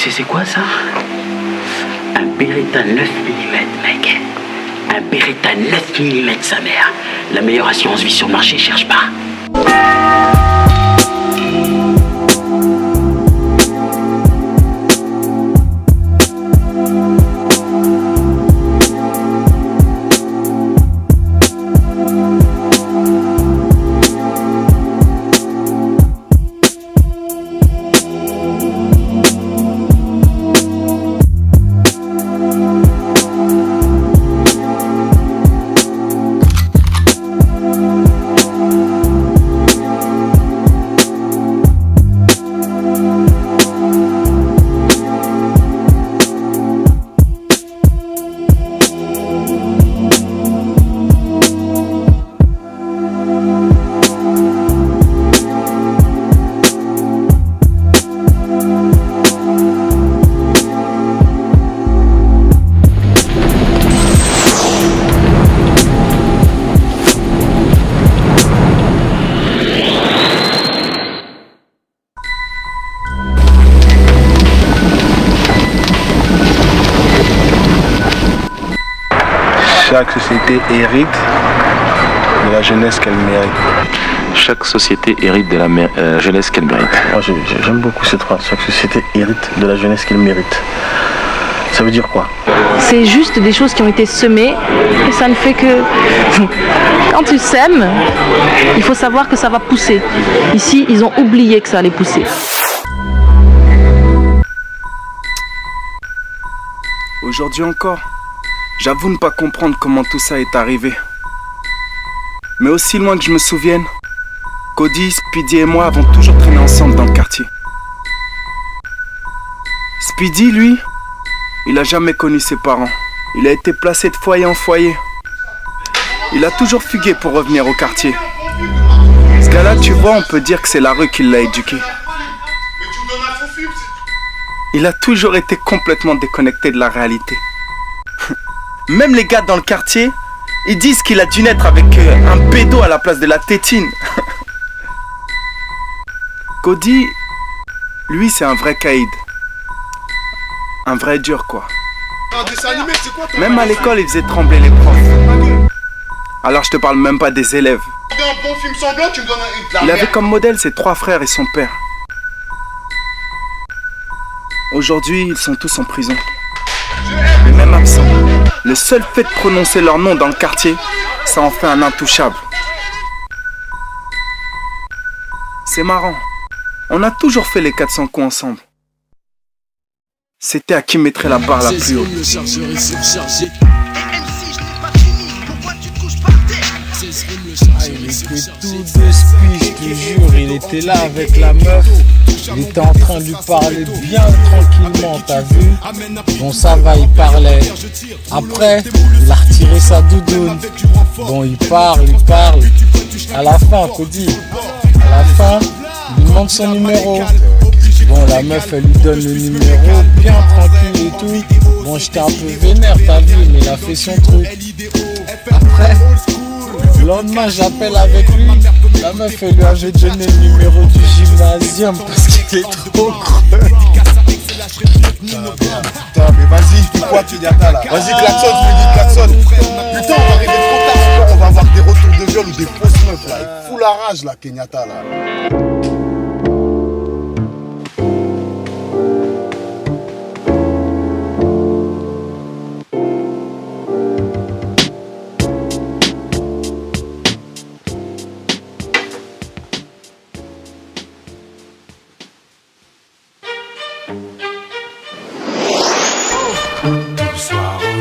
sais c'est quoi ça? Un Beretta 9 mm, mec. Un Beretta 9 mm, sa mère. La meilleure assurance vie sur le marché, cherche pas. Chaque société hérite de la jeunesse qu'elle mérite. Chaque société hérite de la jeunesse qu'elle mérite. Moi, j'aime beaucoup cette phrase. Chaque société hérite de la jeunesse qu'elle mérite. Ça veut dire quoi? C'est juste des choses qui ont été semées et ça ne fait que... Quand tu sèmes, il faut savoir que ça va pousser. Ici, ils ont oublié que ça allait pousser. Aujourd'hui encore, j'avoue ne pas comprendre comment tout ça est arrivé. Mais aussi loin que je me souvienne, Cody, Speedy et moi avons toujours traîné ensemble dans le quartier. Speedy, lui, il a jamais connu ses parents. Il a été placé de foyer en foyer. Il a toujours fugué pour revenir au quartier. Ce gars-là, tu vois, on peut dire que c'est la rue qui l'a éduqué. Il a toujours été complètement déconnecté de la réalité. Même les gars dans le quartier, ils disent qu'il a dû naître avec un pédo à la place de la tétine. Cody, lui, c'est un vrai caïd. Un vrai dur, quoi. Même à l'école, il faisait trembler les profs. Alors je te parle même pas des élèves. Il avait comme modèle ses 3 frères et son père. Aujourd'hui, ils sont tous en prison. Mais même absents, le seul fait de prononcer leur nom dans le quartier, ça en fait un intouchable. C'est marrant. On a toujours fait les 400 coups ensemble. C'était à qui mettrait la barre la plus haute. Il était tout de speed, je te jure, il était là avec la meuf. Il était en train de lui parler bien tranquillement, t'as vu? Bon, ça va, il parlait. Après, il a retiré sa doudoune. Bon, il parle. À la fin, Cody, à la fin, il lui demande son numéro. Bon, la meuf, elle lui donne le numéro, bien tranquille et tout. Bon, j'étais un peu vénère, t'as vu, mais il a fait son truc. Après, le lendemain, j'appelle avec lui. La meuf, elle lui avait donné le numéro du gymnasium parce qu'il est trop creux. Putain, mais vas-y, fais quoi, Kenyatta là? Vas-y, klaxonne, je me dis klaxonne. Putain, on va arriver trop tard, on va avoir des retours de viol ou des fausses meufs là. Il fout la rage là, Kenyatta là.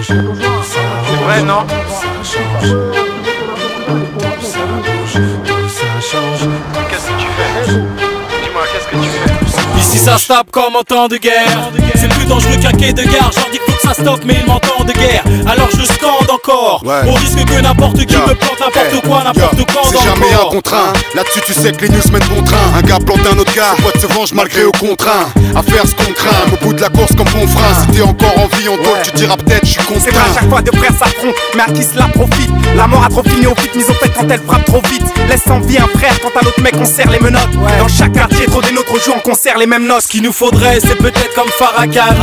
C'est vrai, non? Qu'est-ce que tu fais? Dis-moi, qu'est-ce que tu fais? Ici ça se tape comme en temps de guerre. C'est plus dangereux qu'un quai de gare. J'en dis qu'il faut que ça stoppe, mais ils m'entendent de guerre. Alors je scande encore, au risque que n'importe qui me plante n'importe quoi, n'importe quand dans le corps. C'est jamais un contre un, là-dessus tu sais que les news mènent bon train. Un gars plante un autre gars, pote se venge malgré au contraint. À faire ce qu'on craint, au bout de la course comme bon frein. Si t'es encore en vie, on doit, tu diras peut-être je suis contraint. C'est vrai, à chaque fois deux frères s'affrontent, mais à qui cela profite? La mort a trop fini au vite, mise au fait quand elle frappe trop vite. laisse en vie un frère quand à l'autre mec on serre les menottes. Dans chaque quartier, trop des nôtres jouent en concert les mêmes notes. Ce qu'il nous faudrait, c'est peut-être comme Farrakhan,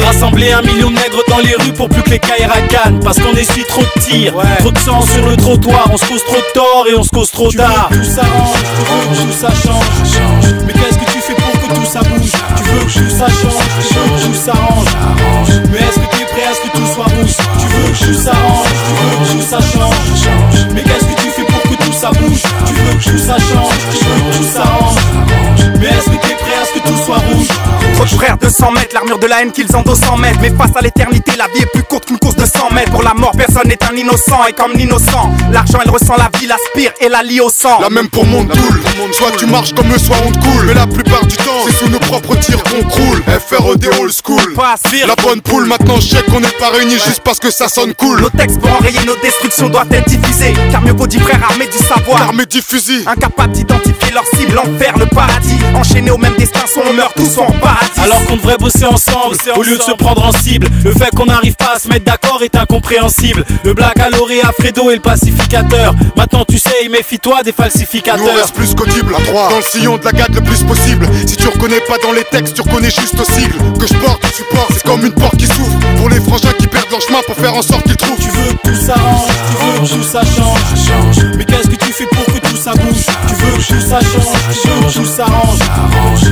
rassembler 1 million de nègres dans les rues pour plus que les Kaira Khan. Parce qu'on essuie trop de tirs, trop de sang sur le trottoir. On se cause trop de tort et on se cause trop tard. Tout s'arrange, tu veux que tout ça change. Mais qu'est-ce que tu fais pour que tout ça bouge? Tu veux que tout ça change, tu veux que tout s'arrange. Mais est-ce que tu es prêt à ce que tout soit rouge? Tu veux que tout s'arrange, tu veux que tout ça change. Mais qu'est-ce que tu fais pour que tout ça bouge? Tu veux que tout ça change, tu veux que tout s'arrange. Mais est-ce que tu es prêt à ce que tout soit rouge? Trop de frères de 100 mètres, l'armure de la haine qu'ils endossent 100 mètres. Mais face à l'éternité, la vie est plus courte qu'une course de 100 mètres. Pour la mort, personne n'est un innocent. Et comme l'innocent, l'argent elle ressent la vie, l'aspire et la lie au sang. La même pour mon tool. Soit tu marches comme eux, soit on te coule. Mais la plupart du temps, c'est sous nos propres tirs qu'on croule. FROD old school. La bonne poule, maintenant je sais qu'on n'est pas réunis juste parce que ça sonne cool. Nos textes pour enrayer nos destructions doivent être diffusés. Car mieux vaut 10 frères armés du savoir, armés du fusil, incapables d'identifier leur cible, l'enfer, le paradis. Enchaînés au même destin, soit on meurt tous, soit on paradis. Alors qu'on devrait bosser ensemble, au lieu de se prendre en cible. Le fait qu'on n'arrive pas à se mettre d'accord est incompréhensible. Le black à lauréat, Fredo est le pacificateur. Maintenant tu sais, méfie-toi des falsificateurs. Nous on reste plus qu'audible, dans le sillon de la gade le plus possible. Si tu reconnais pas dans les textes, tu reconnais juste au sigle. Que je porte, tu portes, c'est comme une porte qui s'ouvre. Pour les frangins qui perdent leur chemin pour faire en sorte qu'ils trouvent. Tu veux que tout s'arrange, tu veux que tout ça change. Mais qu'est-ce que tu fais pour que tout ça bouge? Tu veux que tout ça change, tu veux que tout s'arrange.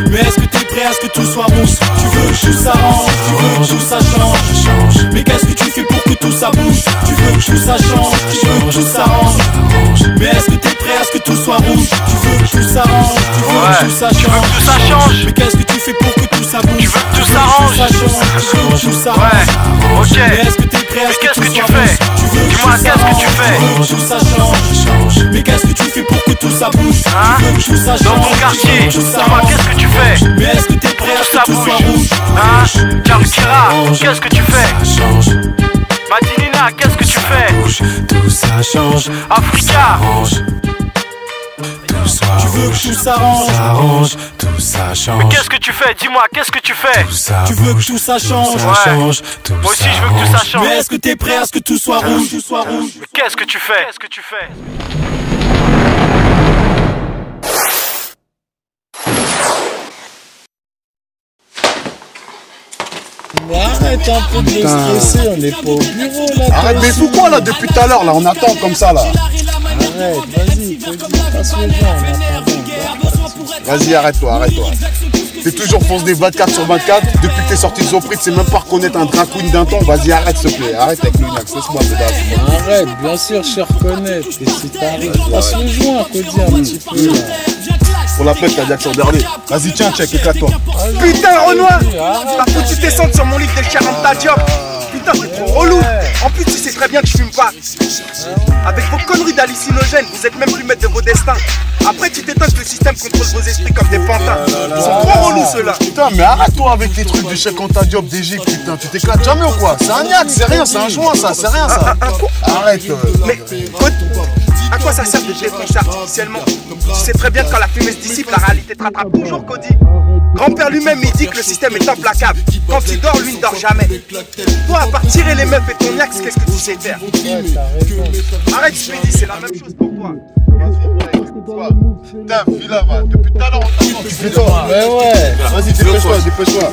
Mais est-ce que t'es prêt à ce que tout soit rouge? Tu veux que tout s'arrange, tu veux que tout ça change. Mais qu'est-ce que tu fais pour que tout ça bouge? Tu veux que tout ça change, tu veux que tout s'arrange. Mais est-ce que t'es prêt à ce que tout soit rouge? Tu veux que tout s'arrange, tu veux que tout ça change. Mais qu'est-ce que tu fais pour que tout ça bouge? Tu veux que tout s'arrange? Ouais, ok. Mais est-ce que t'es prêt à ce que tout soit rouge? Dis-moi, qu'est-ce que tu fais? Tu veux que tout ça change. Mais qu'est-ce que tu fais pour que tout ça bouge? Tu veux que tout ça change. Dans ton quartier, dis-moi, qu'est-ce que tu fais? Mais est-ce que t'es prêt à ce que tout soit rouge? Karukira, qu'est-ce que tu fais? Madinina, qu'est-ce que tu fais? Tout ça change. Africa, tu veux que tout s'arrange, tout ça change. mais qu'est-ce que tu fais? Dis-moi, qu'est-ce que tu fais? Tu veux que tout ça change, Moi aussi je veux que tout ça change. Mais est-ce que t'es prêt à ce que tout soit rouge? Mais qu'est-ce que tu fais? Qu'est-ce que tu fais? Mais arrête un peu de stresser, on n'est pas au bureau là. Arrête, mais fous quoi là depuis tout à l'heure là? On attend comme ça là. Arrête, vas-y, passe le gens, on attend. Vas-y, arrête-toi, arrête-toi. T'es toujours fonce des 24 sur 24. Depuis que t'es sorti de Zopri, tu sais même pas reconnaître un drag queen d'un ton. Vas-y, arrête s'il te plaît. Arrête avec le Nax, laisse-moi dedans. Arrête, bien sûr, je reconnais. Et si t'arrives, passe le joint, Cody, un petit peu là. Pour la pète, t'as dit accent dernier. Vas-y, tiens, check, éclate-toi. Putain, Renoir, t'as foutu descendre sur mon livre de Charanta Diop. Putain, t'es trop relou. En plus, tu sais très bien que je fume pas. Avec vos conneries d'hallucinogènes, vous êtes même plus maître de vos destins. Après, tu t'étonnes que le système contrôle vos esprits comme des pantins. Ils sont trop relous ceux-là. Putain, mais arrête-toi avec les trucs de Charanta Diop d'Égypte, putain. Tu t'éclates jamais ou quoi? C'est un niaque, c'est rien, c'est un joint ça, c'est rien ça. Arrête. Mais, à quoi ça sert de te défoncer artificiellement? Tu sais très bien que quand la fumée se dissipe, la réalité te rattrape toujours, Cody. Grand-père lui-même, il dit que le système est implacable. Quand tu dors, lui ne dort jamais. Toi, à part tirer les meufs et ton axe, qu'est-ce que tu sais faire? Arrête, je dis, c'est la même chose pour toi. Putain, Villa, va. Depuis tout à l'heure, on t'attend. Tu fais toi. Mais ouais. Vas-y, dépêche-toi, dépêche-toi.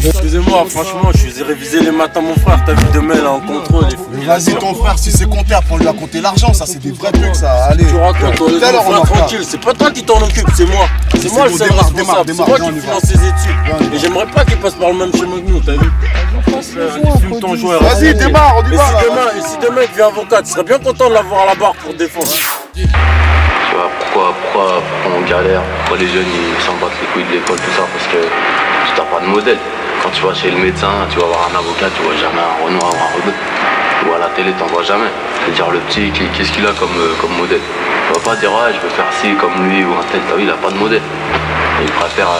Excusez-moi, franchement, je faisais réviser les matins mon frère. T'as vu demain là en contrôle. Vas-y, ton frère, si c'est compté, après on lui a compté l'argent. Ça, c'est des vrais trucs, ça. Allez. Tu racontes, on est tranquille. C'est pas toi qui t'en occupe, c'est moi. C'est moi le seul responsable. C'est moi qui finance ses études. Et j'aimerais pas qu'il passe par le même chemin que nous, t'as vu? Fume ton joueur. Vas-y, démarre, on y va. Et si demain il devient avocat, tu serais bien content de l'avoir à la barre pour défendre. Tu vois, pourquoi on galère, pourquoi les jeunes ils s'en battent les couilles de l'école, tout ça, parce que tu n'as pas de modèle. Quand tu vas chez le médecin, tu vas voir un avocat, tu vois jamais un Renoir ou un Rebeu. Ou à la télé, t'en vois jamais. C'est-à-dire le petit, qu'est-ce qu'il a comme modèle? Tu vas pas dire, ouais, je veux faire ci comme lui ou un tel, t'as vu, il a pas de modèle. Il préfère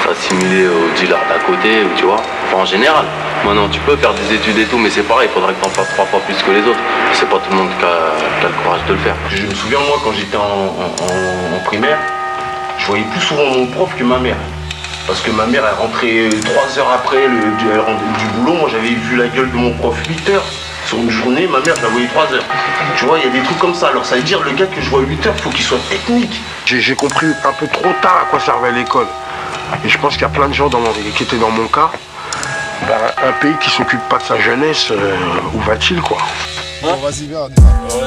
s'assimiler au dealer d'à côté, tu vois. Enfin, en général. Maintenant, tu peux faire des études et tout, mais c'est pareil, il faudrait que t'en fasses 3 fois plus que les autres. C'est pas tout le monde qui a le courage de le faire. Je me souviens, moi, quand j'étais en primaire, je voyais plus souvent mon prof que ma mère. Parce que ma mère, elle rentrait 3 heures après du boulot. Moi, j'avais vu la gueule de mon prof 8 heures. Sur une journée, ma mère, je la voyais 3 heures. Tu vois, il y a des trucs comme ça. Alors ça veut dire, le gars que je vois 8 heures, faut qu'il soit technique. J'ai compris un peu trop tard à quoi servait l'école. Et je pense qu'il y a plein de gens qui étaient dans mon cas. Un pays qui s'occupe pas de sa jeunesse, où va-t-il, quoi? Bon, vas-y, viens.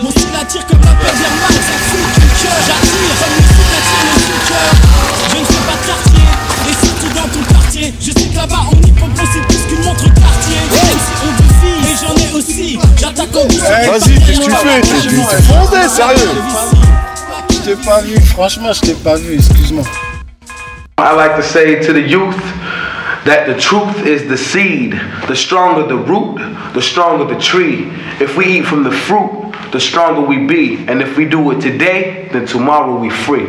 Mon style attire comme un père Germain, ça fout du cœur. J'attire comme le foot attire le cœur. Je ne fais pas de quartier, et surtout dans ton quartier. Je sais que là-bas on y propose c'est plus qu'une montre quartier. Même si on défie, mais j'en ai aussi. J'attaque en douce. Vas-y, qu'est-ce que tu fais? T'es fondé, sérieux? Je t'ai pas vu, franchement, je t'ai pas vu, excuse-moi. I like to say to the youth that the truth is the seed. The stronger the root, the stronger the tree. If we eat from the fruit, the stronger we be. And if we do it today, then tomorrow we free.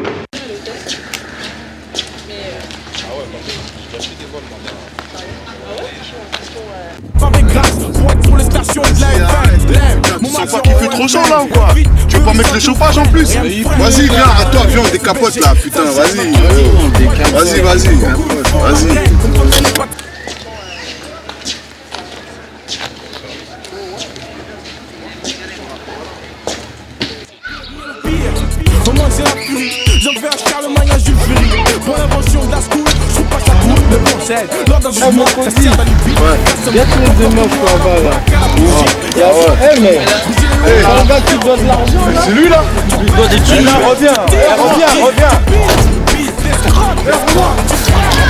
Tu sens pas qu'il fait trop chaud là ou quoi? Tu veux pas mettre le chauffage en plus? Vas-y, viens, à toi, viens, on décapote là, putain, vas-y. Vas-y. Comment c'est la furie? J'en fais un Charlemagne à Jules Ferry. Pour l'invention de la school, je trouve pas ça cool, mais bon, c'est lors d'un jugement, ça sert à lui. Il y a tous les meufs là-bas là. Eh mais, un gars qui doit de l'argent là. C'est lui là? Il doit des thunes. Reviens.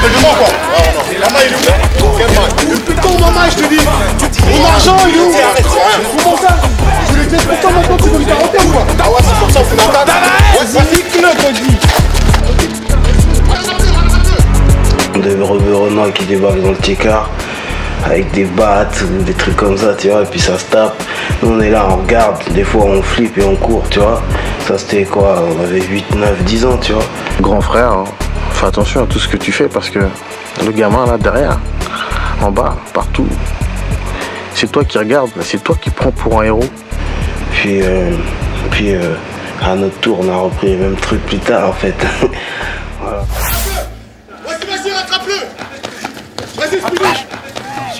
Appelle-moi quoi? Maman il est où? Quel maman? Depuis quand maman je te dis? Mon argent il est où? Comment ça? Je lui ai dit pourquoi maintenant tu veux me carotter ou quoi? Ah ouais c'est pour ça on fait la table. Vas-y, nique-le, dit. Des revenants qui débarquent dans le T-car avec des battes, des trucs comme ça, tu vois, et puis ça se tape. Nous on est là, on regarde, des fois on flippe et on court, tu vois. Ça c'était quoi, on avait 8, 9, 10 ans, tu vois. Grand frère, hein, fais attention à tout ce que tu fais parce que le gamin là derrière, en bas, partout, c'est toi qui regardes, c'est toi qui prends pour un héros. Puis à notre tour, on a repris les mêmes trucs plus tard en fait. Voilà. Vas-y, rattrape-le. Vas-y, Spinach.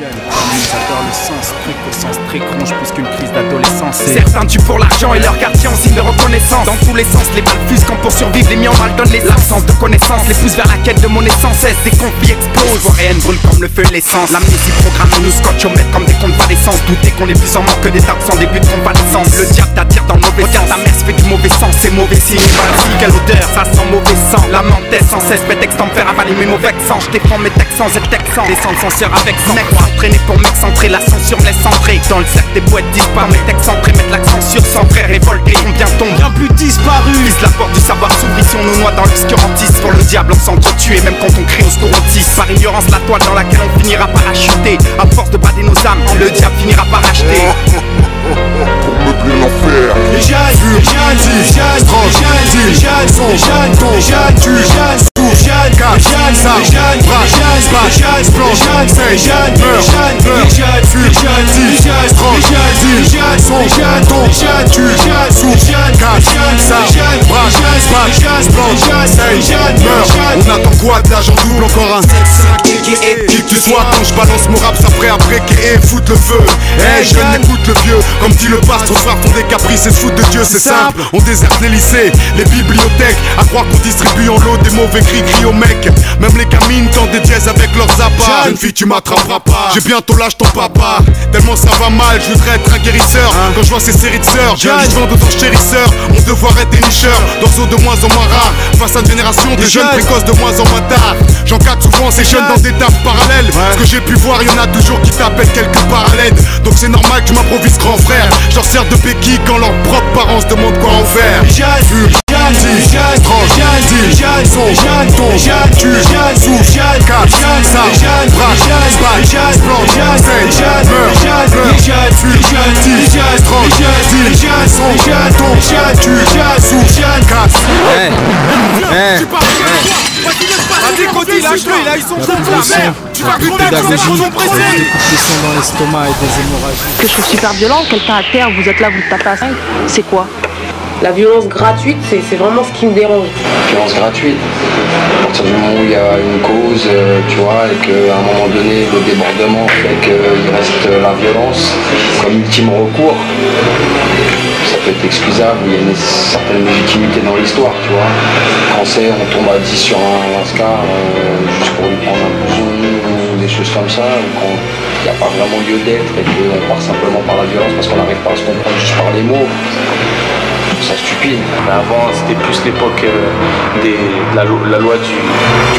Adolescence, strict au sens très cronche plus qu'une crise d'adolescence. Certains tuent pour l'argent et leur quartier en signe de reconnaissance. Dans tous les sens, les balles fusent quand pour survivre les miens mal donnent les absences de connaissances. Les poussent vers la quête de mon essence, des conflits explosent. Vos réennes brûlent comme le feu et l'essence. L'amnésie programme nous scotch au mètre comme des convalescences. Douter qu'on est plus en manque que des tapes sans début de convalescence. Le diable t'attire dans le mauvais sens. Ta mère se fait du mauvais sens, c'est mauvais signe. Vas-y, quelle odeur, ça sent mauvais sang. La mentesse sans cesse, bête extempère, avaler mes mauvais accents. Je défends mes textes sans être texan. Descendre censeur avec sang. Entraîné pour m'excentrer, la censure me laisse entrer. Dans le cercle des poètes disparus, mes textes centrés mettent l'accent sur sans frère révolté. Combien tombent bien plus disparus. Vise la porte du savoir s'ouvrit si on nous noie dans l'obscurantisme. Pour le diable on s'entretuer même quand on crie au scorontisme. Par ignorance la toile dans laquelle on finira par acheter. À force de bader nos âmes, le diable finira par acheter. Pour meubler l'enfer. Les jeunes on attend quoi de l'agent double encore un qui que tu sois quand je balance mon rap ça après et foutre le feu. Hey je n'écoute le vieux comme dit le pastre, soir font des caprices et se foutre de Dieu c'est simple. On déserte les lycées, les bibliothèques, à croire qu'on distribue en lot des mauvais cris aux mecs. Même les gamines tentent des dièses avec leurs appâts. Jeune fille tu m'attraperas pas, j'ai bientôt l'âge ton papa. Tellement ça va mal, je voudrais être un guérisseur. Quand je vois ces séries de sœurs, je vends de ton chérisseur. Mon devoir est dénicheur, d'oiseaux de moins en moins rares. Face à une génération de jeunes précoces de moins en moins tard. J'encadre souvent ces jeunes dans des tafs parallèles. Ce que j'ai pu voir, y'en a toujours qui t'appellent quelques parallèles. Donc c'est normal que je m'improvise grand frère. J'en sers de béquille quand leurs propres parents se demandent quoi en faire. Vas-y Cody, lâche-le, il a eu son coup de la merde. Tu vas crever, c'est son pressé. Des coups de sang dans l'estomac et des hémorragies. Ce que je trouve super violent, quelqu'un à terre, vous êtes là, vous le tapez à 5, c'est quoi? La violence gratuite, c'est vraiment ce qui me dérange. Violence gratuite. À partir du moment où il y a une cause, tu vois, et qu'à un moment donné, le débordement fait qu'il reste la violence comme ultime recours, ça peut être excusable, il y a une certaine légitimité dans l'histoire, tu vois. Quand on tombe à 10 sur un Lascar, juste pour lui prendre un bouson ou des choses comme ça, ou quand il n'y a pas vraiment lieu d'être et qu'on part simplement par la violence parce qu'on n'arrive pas à se comprendre juste par les mots. C'est stupide. Mais avant, c'était plus l'époque de la loi du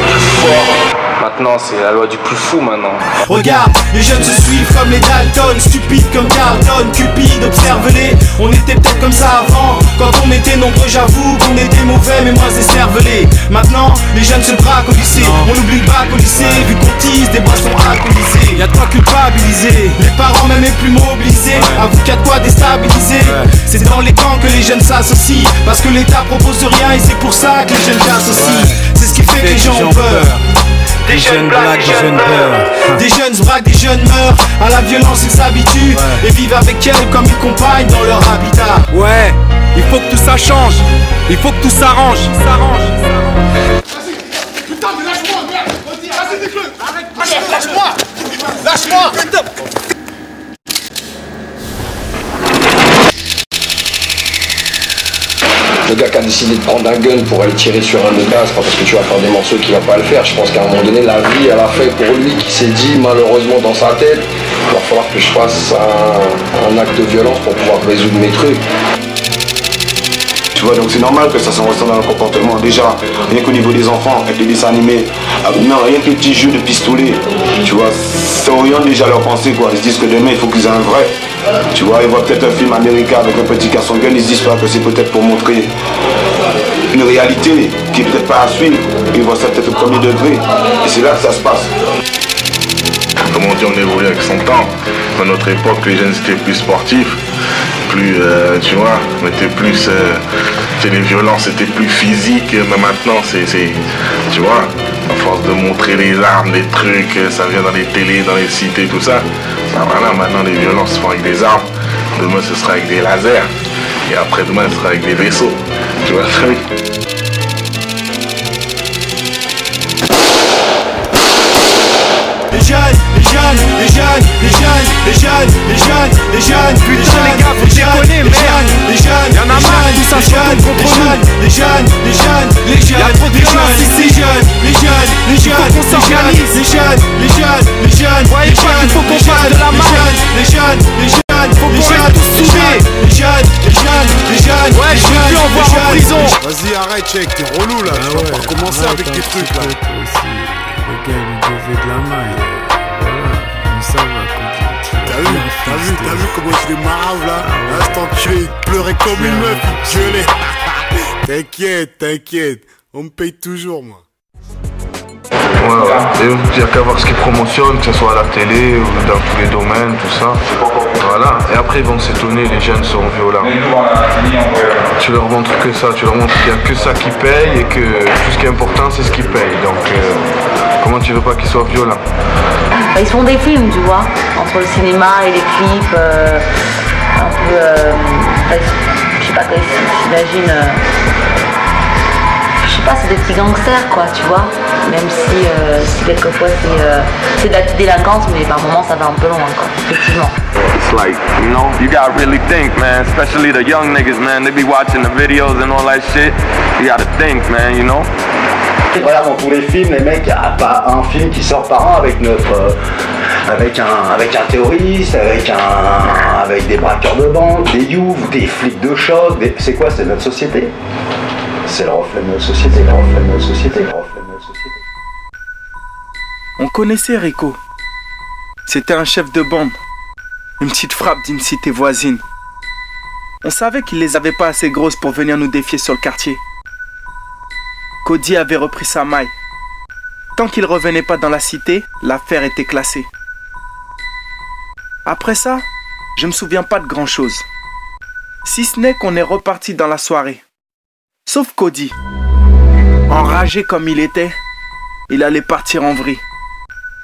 plus fort. Maintenant, c'est la loi du plus fou maintenant. Regarde, les jeunes se suivent comme les Dalton, stupides comme Carlton, Cupid, observe-les. On était peut-être comme ça avant, quand on était nombreux, j'avoue qu'on était mauvais, mais moi c'est cervelé. Maintenant, les jeunes se braquent au lycée, on oublie le bac au lycée, vu qu'on tisse des boissons alcoolisées. Y'a de quoi culpabiliser, les parents même les plus mobilisés, avoue qu'il y a de quoi déstabiliser. C'est dans les camps que les jeunes s'associent, parce que l'État propose rien et c'est pour ça que les jeunes s'associent. C'est ce qui fait que les gens ont peur. Des jeunes blaguent, des jeunes meurent. Des jeunes se braquent, des jeunes meurent. À la violence ils s'habituent et vivent avec elle comme une compagne dans leur habitat. Ouais, il faut que tout ça change. Il faut que tout s'arrange. Putain, mais lâche-moi, merde! Vas-y, dis-le! Arrête, lâche-moi! Lâche-moi! Le gars qui a décidé de prendre un gun pour aller tirer sur un de gars, c'est pas parce que tu vas faire des morceaux qu'il va pas le faire. Je pense qu'à un moment donné, la vie, elle a fait pour lui qui s'est dit, malheureusement dans sa tête, il va falloir que je fasse un acte de violence pour pouvoir résoudre mes trucs. Tu vois, donc c'est normal que ça s'en ressent dans le comportement. Déjà, rien qu'au niveau des enfants, avec les dessins animés, non, rien que les petits jeux de pistolet, tu vois, ça oriente déjà leur pensée, quoi. Ils se disent que demain, il faut qu'ils aient un vrai. Tu vois, ils voient peut-être un film américain avec un petit garçon gun, ils se disent pas que c'est peut-être pour montrer une réalité qui est peut-être pas à suivre. Ils voient ça peut-être au premier degré. Et c'est là que ça se passe. Comme on dit, on évolue avec son temps. À notre époque, les jeunes étaient plus sportifs, plus, tu vois, on était plus, les violences étaient plus physiques, mais maintenant, tu vois, à force de montrer les armes, les trucs, ça vient dans les télés, dans les cités, tout ça. Ben voilà, maintenant les violences se font avec des armes, demain ce sera avec des lasers, et après demain ce sera avec des vaisseaux, tu vois le truc. Les jeunes, les jeunes, les jeunes, les jeunes, les jeunes, les jeunes, les jeunes, putain les gars, faut déconner, merde. Les jeunes, y'en a marre, tout ça se retourne contre nous. Les jeunes, les jeunes, les jeunes, y'a trop de violence ici. Les jeunes, les jeunes, les jeunes, faut qu'on s'organise. Les jeunes, les jeunes, les jeunes, les jeunes, faut qu'on fasse de la malle. Les jeunes, les jeunes, faut qu'on reste tous soudés. Les jeunes, les jeunes, les jeunes, ouais, je veux plus en voir en prison. Vas-y, arrête, check, t'es relou là. Tu vas pas commencer avec tes trucs là. Le gars il devait de la maille. Voilà, ça va. T'as vu comment je les marave là? L'instant tué, il pleurait comme une meuf, il gueulait. T'inquiète, t'inquiète, on me paye toujours moi. Ouais, il n'y a qu'à voir ce qu'ils promentionnent, que ce soit à la télé ou dans tous les domaines, tout ça. Voilà, et après ils vont s'étonner, les jeunes seront violents. Tu leur montres que ça, tu leur montres qu'il n'y a que ça qui paye et que tout ce qui est important c'est ce qui paye. Donc comment tu veux pas qu'ils soient violents? Ils font des films, tu vois, entre le cinéma et les clips, un peu, je sais pas, j'imagine, je sais pas, c'est des petits gangsters quoi, tu vois, même si quelquefois c'est de la petite délinquance, mais par moments ça va un peu loin quoi, effectivement. It's like, you know, you gotta really think, man, especially the young niggas, man, they be watching the videos and all that shit, you gotta think, man, you know. Voilà, dans tous les films, les mecs, il n'y a pas un film qui sort par an avec avec un terroriste, avec des braqueurs de banque, des youths, des flics de choc, c'est quoi? C'est notre société. C'est le reflet de notre société, le reflet de notre société, le reflet de notre société. On connaissait Rico. C'était un chef de bande. Une petite frappe d'une cité voisine. On savait qu'il les avait pas assez grosses pour venir nous défier sur le quartier. Cody avait repris sa maille. Tant qu'il revenait pas dans la cité, l'affaire était classée. Après ça, je me souviens pas de grand chose. Si ce n'est qu'on est reparti dans la soirée. Sauf Cody. Enragé comme il était, il allait partir en vrille.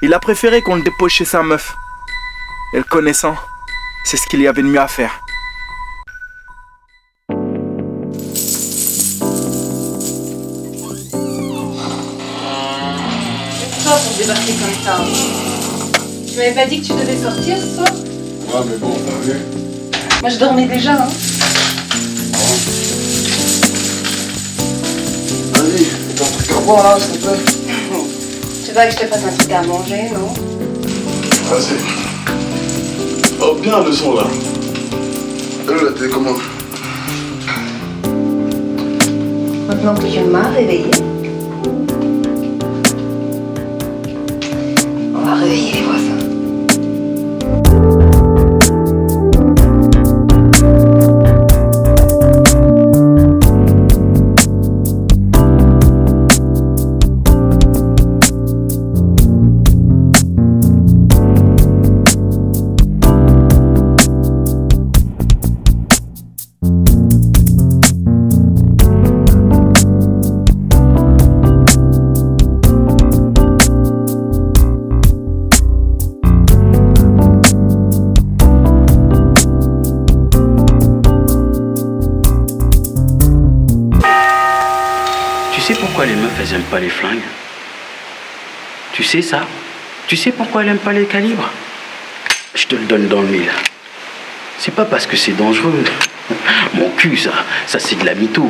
Il a préféré qu'on le dépose chez sa meuf. Et le connaissant, c'est ce qu'il y avait de mieux à faire. pour débarquer comme ça? Tu m'avais pas dit que tu devais sortir ce soir? Ouais, mais bon, t'as vu? Moi, je dormais déjà, hein. Vas-y, t'as un truc à boire là, s'il te plaît? Tu veux que je te fasse un truc à manger, non? Vas-y. Oh, bien le son là. Là, t'es comment? Maintenant que tu m'as réveillée, on va réveiller les voisins. Tu sais pourquoi les meufs elles aiment pas les flingues? Tu sais ça? Tu sais pourquoi elles aiment pas les calibres? Je te le donne dans le mille. C'est pas parce que c'est dangereux. Mon cul, ça c'est de la mytho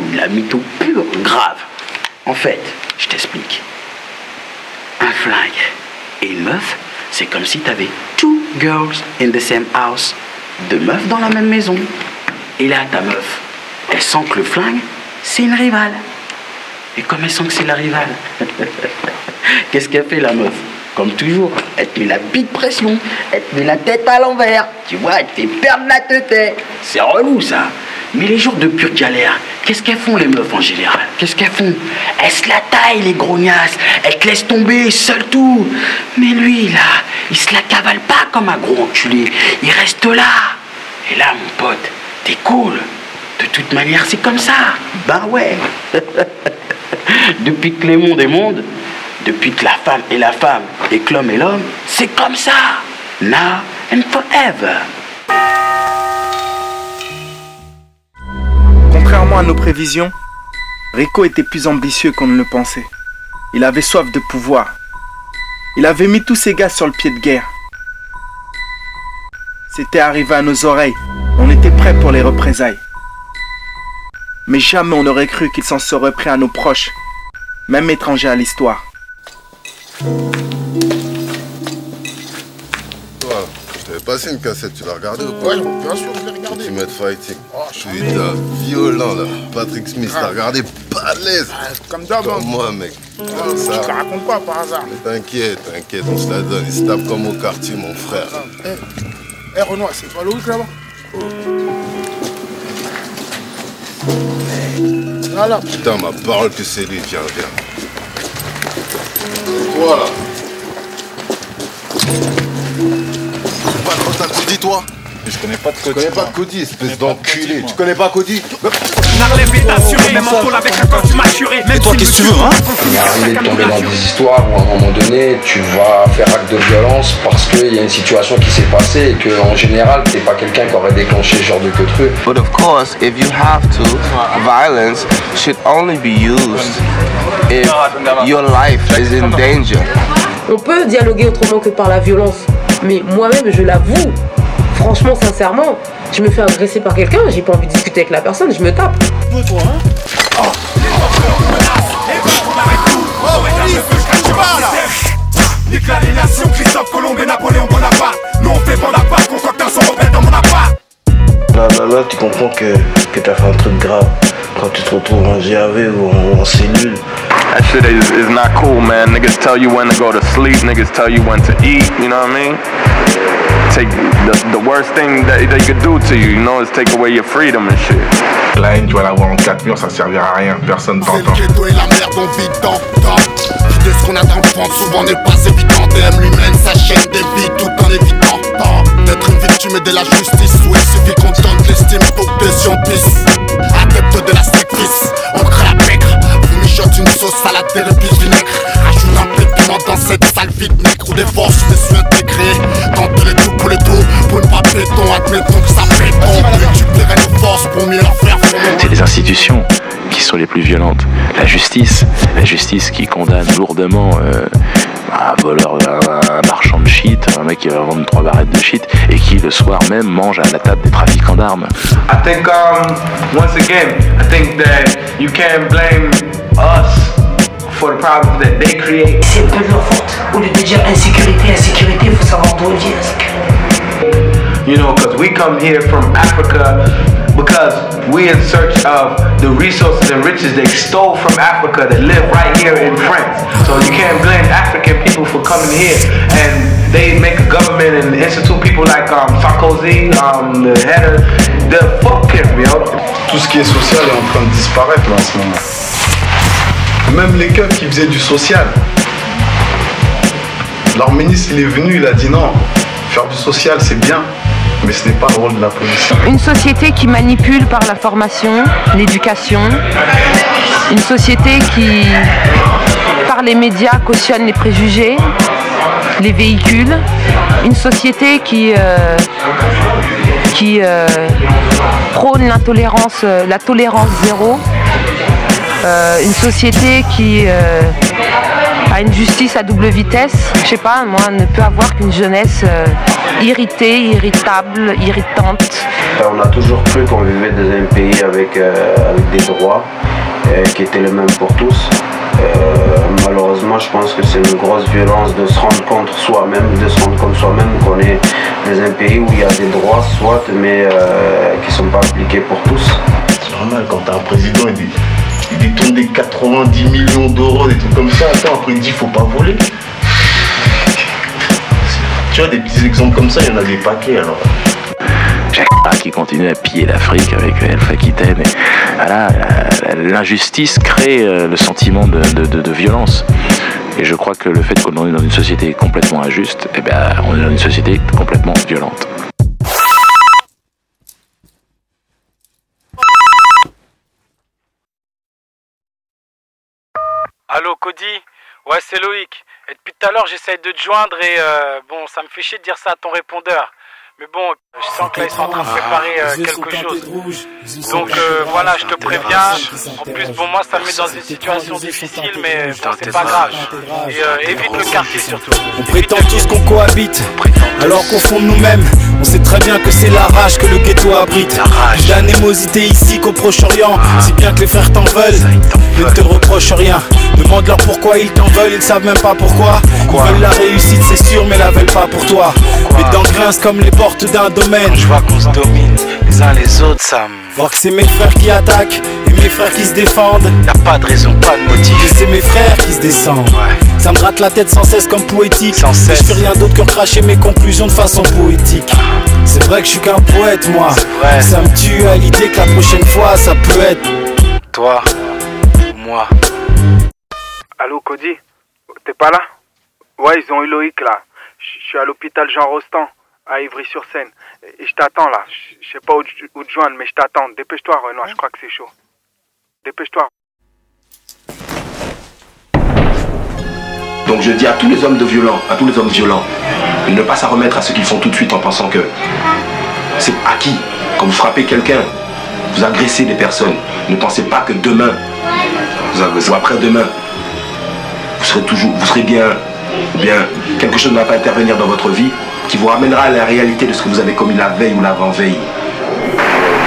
pure, grave. En fait, je t'explique. Un flingue et une meuf, c'est comme si t'avais two girls in the same house. Deux meufs dans la même maison. Et là, ta meuf, elle sent que le flingue, c'est une rivale. Et comme elle sent que c'est la rivale, qu'est-ce qu'elle fait la meuf? Comme toujours, elle te met la bite pression, elle te met la tête à l'envers, tu vois, elle te fait perdre la tête. C'est relou ça. Mais les jours de pure galère, qu'est-ce qu'elles font les meufs en général? Qu'est-ce qu'elles font? Elles se la taillent les grognasses, elles te laissent tomber, seul tout. Mais lui là, il se la cavale pas comme un gros enculé, il reste là. Et là mon pote, t'es cool. De toute manière c'est comme ça. Ben ouais. Depuis que les mondes est monde, depuis que la femme est la femme et que l'homme est l'homme, c'est comme ça. Now and forever. Contrairement à nos prévisions, Rico était plus ambitieux qu'on ne le pensait. Il avait soif de pouvoir. Il avait mis tous ses gars sur le pied de guerre. C'était arrivé à nos oreilles. On était prêts pour les représailles. Mais jamais on n'aurait cru qu'il s'en serait pris à nos proches, même étrangers à l'histoire. Toi, je t'avais passé une cassette, tu l'as regardée ou pas? Ouais, bien sûr, je l'ai regardé. Ultimate Fighting. Putain, violent là. Patrick Smith, t'as regardé balèze. Comme d'hab. Comme moi, mec. Je te la raconte pas par hasard. Mais t'inquiète, on se la donne. Il se tape comme au quartier, mon frère. Eh, Renoir, c'est pas Loïc là-bas? Voilà. Putain, ma parole que c'est lui, viens. Voilà. C'est pas trop ta Cody, toi? Je connais pas de Cody. Tu connais pas de Cody, espèce d'enculé. Tu connais pas Cody? Narlève est assuré, même en pôle avec un corps maturé. Et toi, qu'est-ce que tu veux, hein? Il est arrivé de tomber dans des histoires où à un moment donné, tu vas faire acte de violence parce qu'il y a une situation qui s'est passée et qu'en général, t'es pas quelqu'un qui aurait déclenché ce genre de truc. But of course, if you have to, violence should only be used if your life is in danger. On peut dialoguer autrement que par la violence, mais moi-même, je l'avoue, franchement, sincèrement, je me fais agresser par quelqu'un, j'ai pas envie de discuter avec la personne, je me tape. Toi, hein? Nique les nations, Christophe Colomb et Napoléon Bonaparte. Nous on fait Bonaparte, concocte un son rebelle dans mon appart. Là, tu comprends que t'as fait un truc grave quand tu te retrouves en GAV ou en cellule. That shit is not cool, man. Niggas tell you when to go to sleep, niggas tell you when to eat, you know what I mean? Take the worst thing that they could do to you, you know, is take away your freedom and shit. La haine, tu vas l'avoir en 4 murs, ça servira à rien, personne t'entend. C'est le ghetto et la merde, on vit dans. L'idée ce qu'on a dans le fond, souvent n'est pas évident. DM lui-même s'achète des vies tout en évitant d'être une victime et de la justice. Où il suffit qu'on te donne l'estime pour que t'es scientiste. Adepte de la sacrifice, on crée la pègre. Vous mijote une sauce à la terre et puis vinaigre. Rajoute un peu de piment dans cette salle vide nègre. Où des forces je me suis intégré. Tente les tout pour les tout, pour ne pas béton. Admettons que ça fait on récupérer nos forces pour mieux leur faire fondre. C'est les institutions qui sont les plus violentes. La justice qui condamne lourdement un voleur, un marchand de shit, un mec qui va vendre 3 barrettes de shit et qui le soir même mange à la table des trafiquants d'armes. I think once again, I think that you can't blame us for the problems that they create. C'est un peu de leur faute. Au lieu de dire insécurité, insécurité, il faut savoir d'où elle vient insécurité. You know, because we come here from Africa because we in search of the resources and riches they stole from Africa that live right here in France. So you can't blame African people for coming here and they make a government and institute people like Sarkozy, the head of the fuck him, yo. Tout ce qui est social est en train de disparaître là en ce moment. Même les keufs qui faisaient du social. Leur ministre il est venu, il a dit non, faire du social c'est bien. Mais ce n'est pas le rôle de la police. Une société qui manipule par l'information, l'éducation. Une société qui, par les médias, cautionne les préjugés, les véhicules. Une société qui prône l'intolérance, la tolérance zéro. Une société qui a une justice à double vitesse. Je sais pas, moi, ne peut avoir qu'une jeunesse irritée, irritable, irritante. On a toujours cru qu'on vivait dans un pays avec des droits qui étaient les mêmes pour tous. Malheureusement, je pense que c'est une grosse violence de se rendre compte soi-même, qu'on est dans un pays où il y a des droits, soit, mais qui ne sont pas appliqués pour tous. C'est normal quand t'as un président, il détourne des 90 millions d'euros, des trucs comme ça. Attends, après il dit faut pas voler. Tu vois, des petits exemples comme ça, il y en a des paquets alors. Qui continue à piller l'Afrique avec Alpha Aquitaine. Voilà, l'injustice crée le sentiment de violence. Et je crois que le fait qu'on est dans une société complètement injuste, eh ben, on est dans une société complètement violente. Allô Cody? Ouais, c'est Loïc. Et depuis tout à l'heure j'essaye de te joindre et bon, ça me fait chier de dire ça à ton répondeur. Mais bon, je sens que là ils sont en train de préparer quelque chose. Donc voilà, je te préviens. En plus, bon, moi ça me met dans une situation difficile, mais bon, c'est pas grave. Et évite le quartier surtout. On prétend tous qu'on cohabite, alors qu'au fond de nous-mêmes, on sait très bien que c'est la rage que le ghetto abrite. Plus d'animosité ici qu'au Proche-Orient, si bien que les frères t'en veulent, ne te reprochent rien. Demande-leur pourquoi ils t'en veulent, ils ne savent même pas pourquoi. Ils veulent la réussite, c'est sûr, mais la veulent pas pour toi. Les dents grincent comme les portes d'un domaine. Je vois qu'on se domine les uns les autres, ça me... Voir que c'est mes frères qui attaquent et mes frères qui se défendent. Y'a pas de raison, pas de motif. Et c'est mes frères qui se descendent. Ça me gratte la tête sans cesse comme poétique. Mais je fais rien d'autre que cracher mes conclusions de façon poétique. C'est vrai que je suis qu'un poète, moi. Ça me tue à l'idée que la prochaine fois ça peut être toi ou moi. Allô Cody, t'es pas là? Ouais, ils ont eu Loïc là. Je suis à l'hôpital Jean Rostand, à Ivry-sur-Seine. Et je t'attends là. Je sais pas où te joindre, mais je t'attends. Dépêche-toi Renoir, je crois que c'est chaud. Dépêche-toi. Donc je dis à tous les hommes violents, de ne pas s'en remettre à ce qu'ils font tout de suite en pensant que c'est acquis. Quand vous frappez quelqu'un, vous agressez des personnes. Ne pensez pas que demain, ou après-demain, vous serez bien, ou bien quelque chose ne va pas intervenir dans votre vie qui vous ramènera à la réalité de ce que vous avez commis la veille ou l'avant-veille.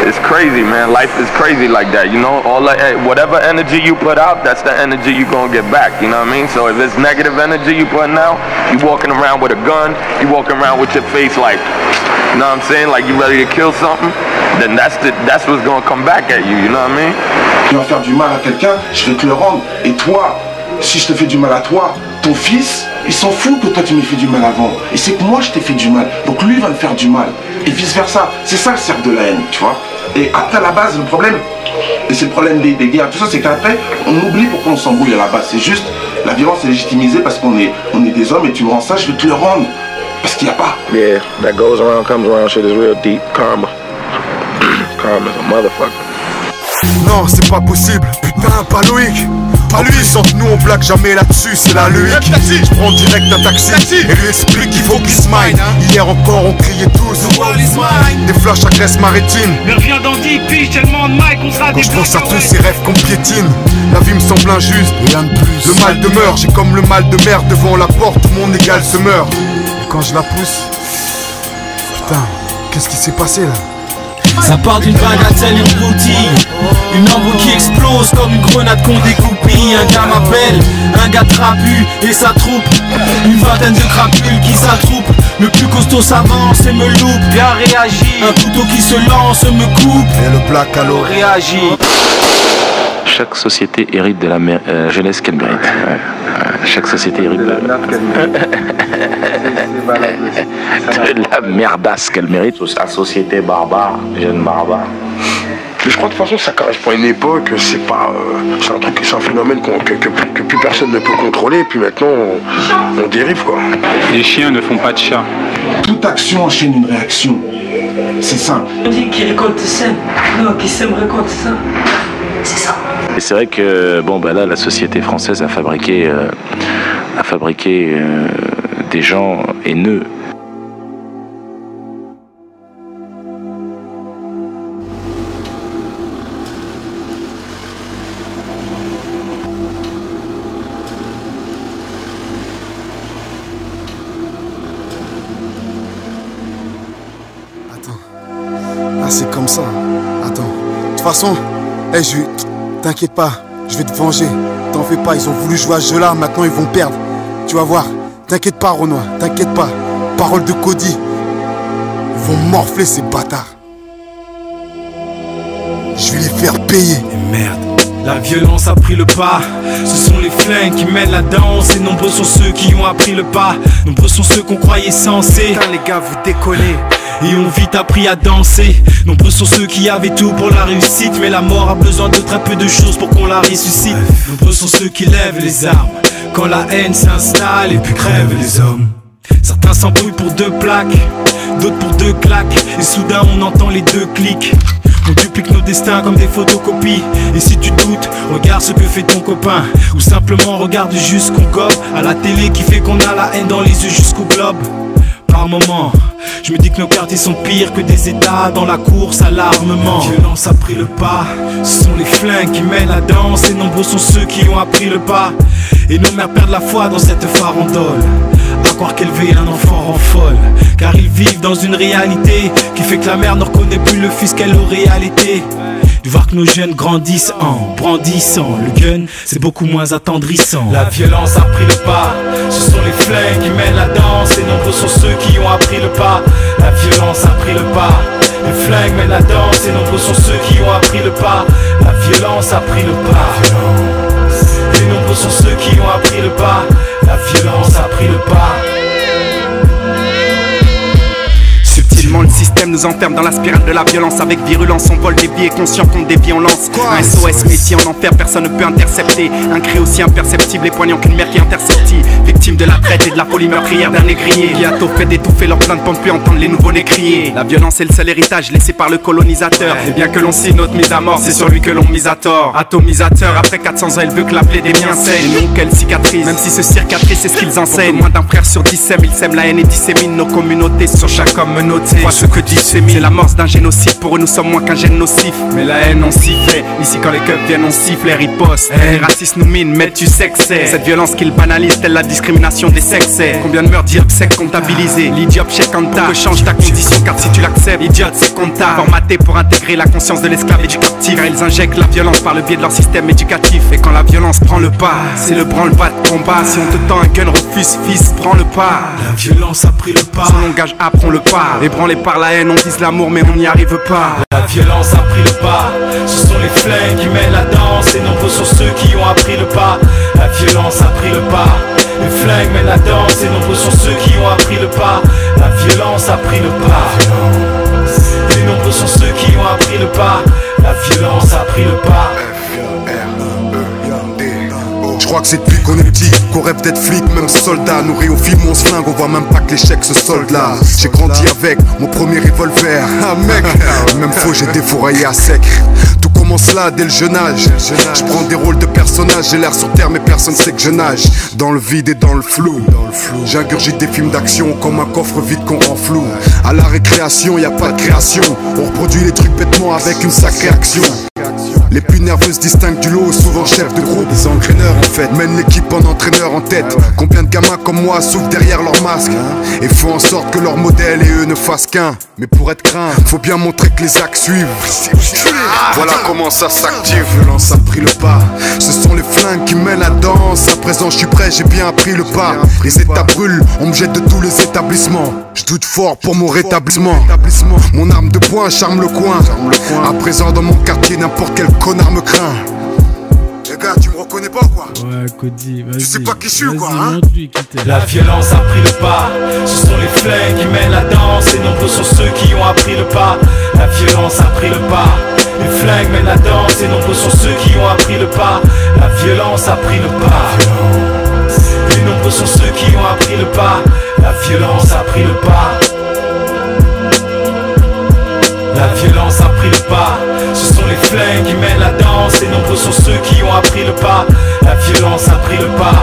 It's crazy, man. Life is crazy like that, you know. Whatever energy you put out, that's the energy you're gonna get back, you know what I mean? So if it's negative energy you putting out, you walking around with a gun, you walking around with your face like, you know what I'm saying, like you ready to kill something, then that's what's gonna come back at you, you know what I mean? Tu vas faire du mal à quelqu'un, je vais te le rendre. Et toi, si je te fais du mal à toi, ton fils, il s'en fout que toi tu m'aies fait du mal avant. Et c'est que moi je t'ai fait du mal. Donc lui il va me faire du mal. Et vice versa. C'est ça le cercle de la haine, tu vois. Et après à la base, le problème, et c'est le problème des guerres, tout ça, c'est qu'après, on oublie pourquoi on s'embrouille à la base. C'est juste, la violence est légitimisée parce qu'on est des hommes et tu me rends ça, je vais te le rendre. Parce qu'il n'y a pas. Yeah, that goes around, comes around, shit is real deep. Karma. Karma's a motherfucker. Non, c'est pas possible, putain, pas Loïc. pas lui. Entre nous on blague jamais là-dessus, c'est la loïc. Je prends direct un taxi et lui explique qu'il faut qu'il se mine. Hier encore on criait tous des flashs à Grèce maritime. Mais reviens dans 10 piges, tellement de mic, on sera des. Quand je pense à tous ces rêves qu'on piétine, la vie me semble injuste. Rien de plus. Le mal demeure, j'ai comme le mal de mer devant la porte où mon égal se meurt. Et quand je la pousse, putain, qu'est-ce qui s'est passé là? Ça part d'une bagatelle et une broutille. Une lambeau qui explose comme une grenade qu'on découpille. Un gars m'appelle, un gars trapu et sa troupe. Une vingtaine de crapules qui s'attroupent. Le plus costaud s'avance et me loupe. Bien réagi. Un couteau qui se lance me coupe. Et le black à l'eau réagit. Chaque société hérite de la jeunesse qu'elle mérite. Chaque société hérite de la merdasse qu'elle mérite. La société barbare, jeune barbare. Mais je crois de toute façon ça correspond à une époque, c'est pas. C'est un truc, c'est un phénomène que plus personne ne peut contrôler, puis maintenant on dérive quoi. Les chiens ne font pas de chat. Toute action enchaîne une réaction. C'est simple. On dit qui récolte sème. Non, qui sème récolte ça. C'est ça. Et c'est vrai que bon bah là la société française a fabriqué des gens haineux. Ah c'est comme ça. Attends. De toute façon, t'inquiète pas, je vais te venger. T'en fais pas, ils ont voulu jouer à ce jeu-là, maintenant ils vont perdre. Tu vas voir. T'inquiète pas, Renoir, t'inquiète pas. Parole de Cody. Ils vont morfler ces bâtards. Je vais les faire payer. Et merde. La violence a pris le pas. Ce sont les flingues qui mènent la danse. Et nombreux sont ceux qui ont appris le pas. Nombreux sont ceux qu'on croyait sensés. Putain les gars, vous décollez. Et ont vite appris à danser. Nombreux sont ceux qui avaient tout pour la réussite. Mais la mort a besoin de très peu de choses pour qu'on la ressuscite. Nombreux sont ceux qui lèvent les armes quand la haine s'installe et puis crèvent les hommes. Certains s'embrouillent pour 2 plaques, d'autres pour 2 claques. Et soudain on entend les 2 clics. On duplique nos destins comme des photocopies. Et si tu doutes, regarde ce que fait ton copain. Ou simplement regarde juste ce qu'on gobe à la télé qui fait qu'on a la haine dans les yeux jusqu'au globe. Par moments, je me dis que nos quartiers sont pires que des états dans la course à l'armement. La violence a pris le pas. Ce sont les flingues qui mènent la danse. Et nombreux sont ceux qui ont appris le pas. Et nos mères perdent la foi dans cette farandole. À croire qu'élever un enfant rend folle. Car ils vivent dans une réalité qui fait que la mère ne reconnaît plus le fils qu'elle aurait été. De voir que nos jeunes grandissent en brandissant le gun, c'est beaucoup moins attendrissant. La violence a pris le pas. Ce sont les flingues qui mènent la danse. Et nombreux sont ceux qui ont appris le pas. La violence a pris le pas. Les flingues mènent la danse. Et nombreux sont ceux qui ont appris le pas. La violence a pris le pas. Et nombreux sont ceux qui ont appris le pas. La violence a pris le pas. Subtilement le système nous enferme dans la spirale de la violence. Avec virulence on vole des vies et conscient contre des vies on lance. Un SOS métier en enfer, personne ne peut intercepter. Un cri aussi imperceptible et poignant qu'une mère qui intercepte. Victime de la traite et de la folie meurtrière d'un négrier qui a tôt fait d'étouffer leurs plaintes pour ne plus entendre les nouveaux-nés crier. La violence est le seul héritage laissé par le colonisateur. Et bien que l'on signe notre mise à mort, c'est sur lui que l'on mise à tort. Atomisateur, après 400 ans il veut que la plaie des miens saigne. Et non quelle cicatrice, même si ce cicatrice c'est ce qu'ils enseignent. Moins d'un frère sur 10 sème, ils sèment la haine et disséminent nos communautés sur chaque homme menotté. Vois ce que dissémine, c'est l'amorce d'un génocide. Pour eux nous sommes moins qu'un gène nocif. Mais la haine on s'y fait, ici quand les keufs viennent on siffle et riposte. Les racistes nous minent, mais tu sais que c'est cette violence qu'ils banalisent, telle la discrimination des sexes. Combien de meurtres d'IRPSEC comptabilisés. L'idiot chèque en tas, que change ta condition car si tu l'acceptes, idiot c'est comptable. Formaté pour intégrer la conscience de l'esclave et du captif. Car ils injectent la violence par le biais de leur système éducatif. Et quand la violence prend le pas, c'est le branle-bas de combat. Si on te tend un gun, refuse fils, prends le pas. La violence a pris le pas. Son langage apprend le pas. Ébranlé par la haine, on vise l'amour mais on n'y arrive pas. La violence a pris le pas. Ce sont les flingues qui mènent la danse. Et nombreux sont ceux qui ont appris le pas. La violence a pris le pas. Les flingues mènent la danse. Et nombreux sont ceux qui ont appris le pas. La violence a pris le pas. Et nombreux sont ceux qui ont appris le pas. La violence a pris le pas. Je crois que c'est depuis qu'on est petit qu'on rêve d'être flic, même soldat. Nourri au film où on se flingue, on voit même pas que l'échec se solde là. J'ai grandi avec mon premier revolver. Ah mec, même faux j'ai défouraillé à sec. Tout commence là dès le jeune âge. Je prends des rôles de personnages, j'ai l'air sur terre mais personne sait que je nage. Dans le vide et dans le flou, j'ingurgite des films d'action comme un coffre vide qu'on rend flou. À la récréation, y a pas de création, on reproduit les trucs bêtement avec une sacrée action. Les plus nerveux se distinguent du lot, souvent chef de groupe. Des entraîneurs en fait, mènent l'équipe en entraîneur en tête. Combien de gamins comme moi souffrent derrière leur masque et font en sorte que leur modèle et eux ne fassent qu'un. Mais pour être craint, faut bien montrer que les actes suivent. Voilà comment ça s'active. La violence a pris le pas, ce sont les flingues qui mènent la danse. À présent je suis prêt, j'ai bien appris le pas. Les étapes brûlent, on me jette de tous les établissements. Je doute fort pour mon rétablissement. Mon arme de poing charme le coin. À présent dans mon quartier, n'importe quel connard me craint. Les gars, tu me reconnais pas ou quoi? Ouais, Cody, vas-y. Tu sais pas qui je suis ou quoi, hein? La violence a pris le pas, ce sont les flingues qui mènent la danse. Et nombreux sont ceux qui ont appris le pas. La violence a pris le pas, les flingues mènent la danse. Et nombreux sont ceux qui ont appris le pas. La violence a pris le pas, et nombreux sont ceux qui ont appris le pas. La violence a pris le pas. La violence a pris le pas, ce sont les flingues qui mènent la danse. Et nombreux sont ceux qui ont appris le pas. La violence a pris le pas,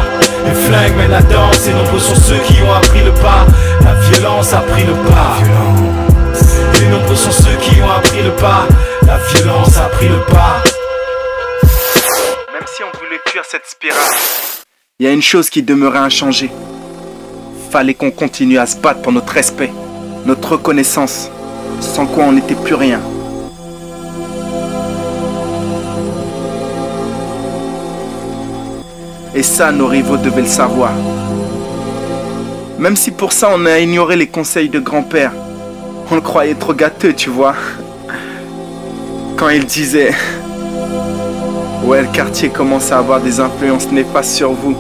les flingues mènent la danse. Et nombreux sont ceux qui ont appris le pas. La violence a pris le pas, et nombreux sont ceux qui ont appris le pas. La violence a pris le pas. Même si on voulait fuir cette spirale, il y a une chose qui demeurait inchangée. Fallait qu'on continue à se battre pour notre respect, notre reconnaissance, sans quoi on n'était plus rien. Et ça, nos rivaux devaient le savoir. Même si pour ça on a ignoré les conseils de grand-père. On le croyait trop gâteux, tu vois. Quand il disait: ouais, le quartier commence à avoir des influences néfastes sur vous.